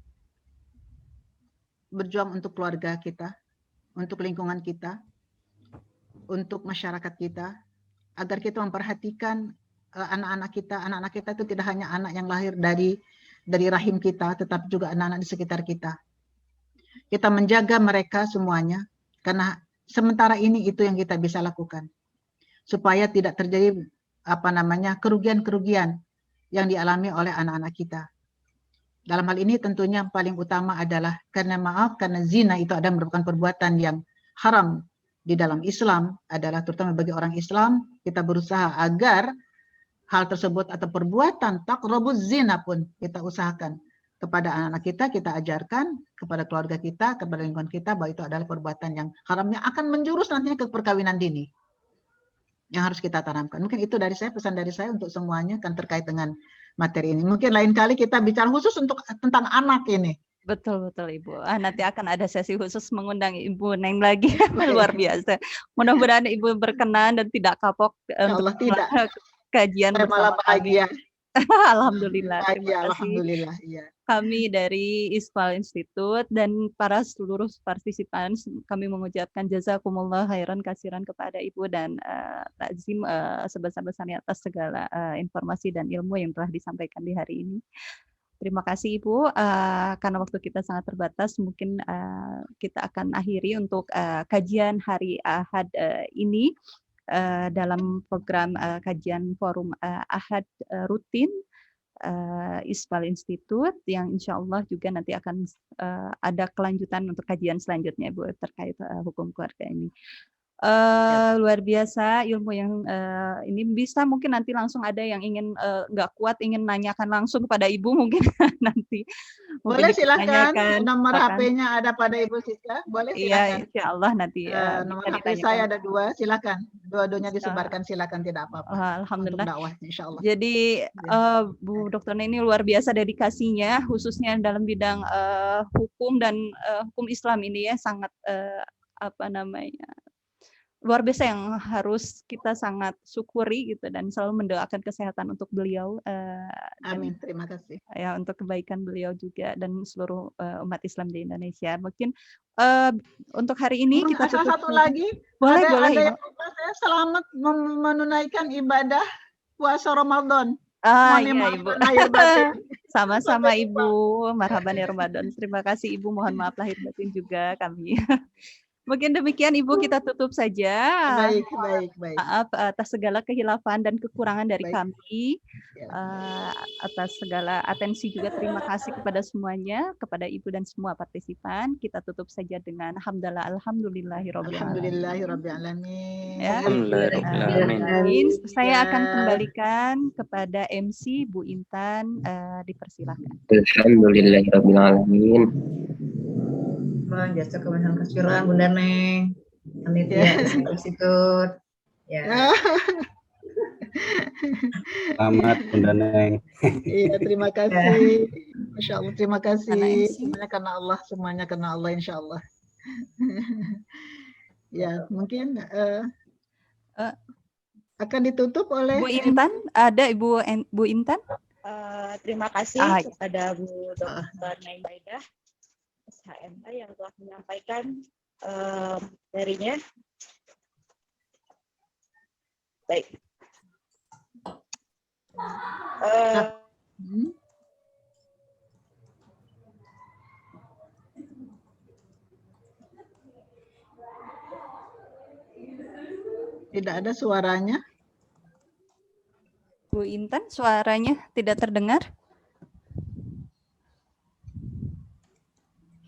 berjuang untuk keluarga kita, untuk lingkungan kita, untuk masyarakat kita, agar kita memperhatikan anak-anak kita itu tidak hanya anak yang lahir dari rahim kita, tetapi juga anak-anak di sekitar kita. Kita menjaga mereka semuanya, karena sementara ini itu yang kita bisa lakukan, supaya tidak terjadi kerugian-kerugian yang dialami oleh anak-anak kita. Dalam hal ini tentunya paling utama adalah karena zina itu ada merupakan perbuatan yang haram di dalam Islam, adalah terutama bagi orang Islam, kita berusaha agar hal tersebut atau perbuatan taqrabuz zina pun kita usahakan kepada anak-anak kita ajarkan kepada keluarga kita, kepada lingkungan kita bahwa itu adalah perbuatan yang haram yang akan menjurus nantinya ke perkawinan dini. Yang harus kita tanamkan. Mungkin itu dari saya, pesan dari saya untuk semuanya kan terkait dengan materi ini. Mungkin lain kali kita bicara khusus tentang anak ini. Betul Ibu. Nanti akan ada sesi khusus mengundang Ibu Neng lagi. Luar biasa. Mudah-mudahan Ibu berkenan dan tidak kapok untuk tidak. Kajian saya malah bahagia. Alhamdulillah. Bahagia, alhamdulillah. Iya. Kami dari ISPAL Institute dan para seluruh partisipan, kami mengucapkan jazakumullah khairan kasiran kepada Ibu dan takzim sebesar-besarnya atas segala informasi dan ilmu yang telah disampaikan di hari ini. Terima kasih Ibu, karena waktu kita sangat terbatas, mungkin kita akan akhiri untuk kajian hari Ahad ini dalam program kajian forum Ahad rutin ISPAL Institute yang insya Allah juga nanti akan ada kelanjutan untuk kajian selanjutnya Bu terkait hukum keluarga ini. Luar biasa ilmu yang ini bisa mungkin nanti langsung ada yang ingin nggak kuat ingin nanyakan langsung kepada Ibu mungkin nanti. Boleh silakan, nomor HP-nya ada pada Ibu Siska, boleh silakan. Iya, insya Allah nanti. Nomor HP saya ada 2, silakan. Dua-duanya disebarkan, silakan tidak apa-apa. Alhamdulillah. Untuk dakwah, insya Allah. Jadi Bu Dr. ini luar biasa dedikasinya, khususnya dalam bidang hukum dan hukum Islam ini ya sangat luar biasa yang harus kita sangat syukuri gitu dan selalu mendoakan kesehatan untuk beliau. Amin, terima kasih. Ya untuk kebaikan beliau juga dan seluruh umat Islam di Indonesia. Mungkin untuk hari ini kita tutup. Satu lagi. Boleh. Yang lupa, saya selamat menunaikan ibadah puasa Ramadan. Iya Ibu. Sama-sama Ibu. Marhaban ya Ramadan. Terima kasih Ibu. Mohon maaf lahir batin juga kami. Mungkin demikian Ibu kita tutup saja. Baik. Maaf atas segala kehilafan dan kekurangan dari kami. Atas segala atensi juga terima kasih kepada semuanya, kepada Ibu dan semua partisipan. Kita tutup saja dengan alhamdulillahirabbil alamin. Saya akan kembalikan kepada MC Bu Intan, dipersilakan. Alhamdulillahirabbil alamin. syukran, jazakumullah khairan Bunda Neng. Panitia Institut. Ya. Selamat Bunda Neng. Iya, terima kasih. Masya Allah, terima kasih. Anak MC. Semuanya karena Allah, insya Allah. Ya, mungkin akan ditutup oleh Bu Intan, ada Bu Intan? Terima kasih Ah, kepada Bu Dr. Neng Baidah SHMH yang telah menyampaikan materinya. Baik. Tidak ada suaranya. Bu Intan, suaranya tidak terdengar.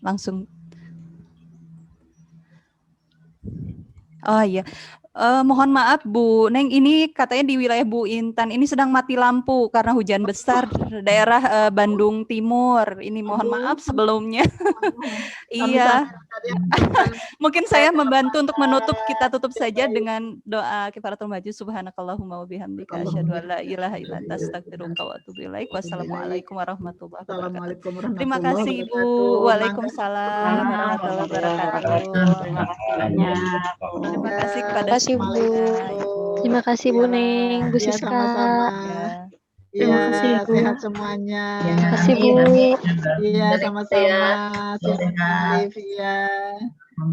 Langsung. Oh iya. Mohon maaf Bu Neng, ini katanya di wilayah Bu Intan ini sedang mati lampu karena hujan besar daerah Bandung Timur. Ini mohon maaf sebelumnya. Iya. Mungkin saya membantu untuk menutup, kita tutup saja dengan doa kifaratul majlis. Subhanakallahumma wa bihamdika asyhadu an la ilaha illa anta astaghfiruka wa atubu ilaik. Wassalamualaikum warahmatullahi wabarakatuh. Terima kasih Ibu. Waalaikumsalam warahmatullahi wabarakatuh. Terima kasih banyak. Terima kasih kepada Terima kasih, Bu. semuanya. Terima kasih Bu Neng, Bu Ya, Siska. sama-sama. Terima kasih, Bu. Sehat semuanya. Terima kasih, Bu. Iya, sama-sama. Silakan Livia.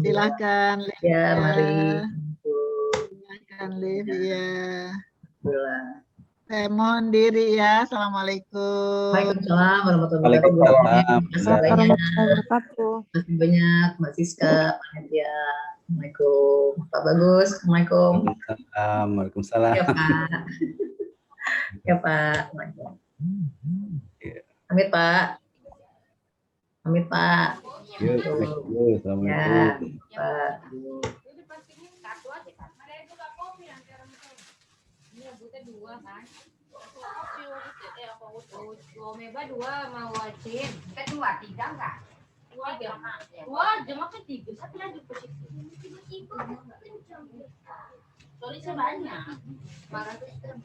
Silakan Livia. Ya, mari. Silakan Livia. Saya mohon diri ya. Assalamualaikum. Waalaikumsalam warahmatullahi Waalaikumsalam. wabarakatuh. Terima kasih banyak. Wabarakatuh. Terima kasih banyak Mbak Siska, panitia. Assalamualaikum. Pak Bagus, Assalamualaikum. Waalaikumsalam. Ya Pak. Ya Pak. Assalamualaikum. Pamit Pak. Pamit Pak. Yuk, assalamualaikum. Ya, Pak. Dua mau wajib, kan dua tiga enggak? Dua jam apa tiga? Tapi lagi posisi. Soalnya banyak. 400 gram.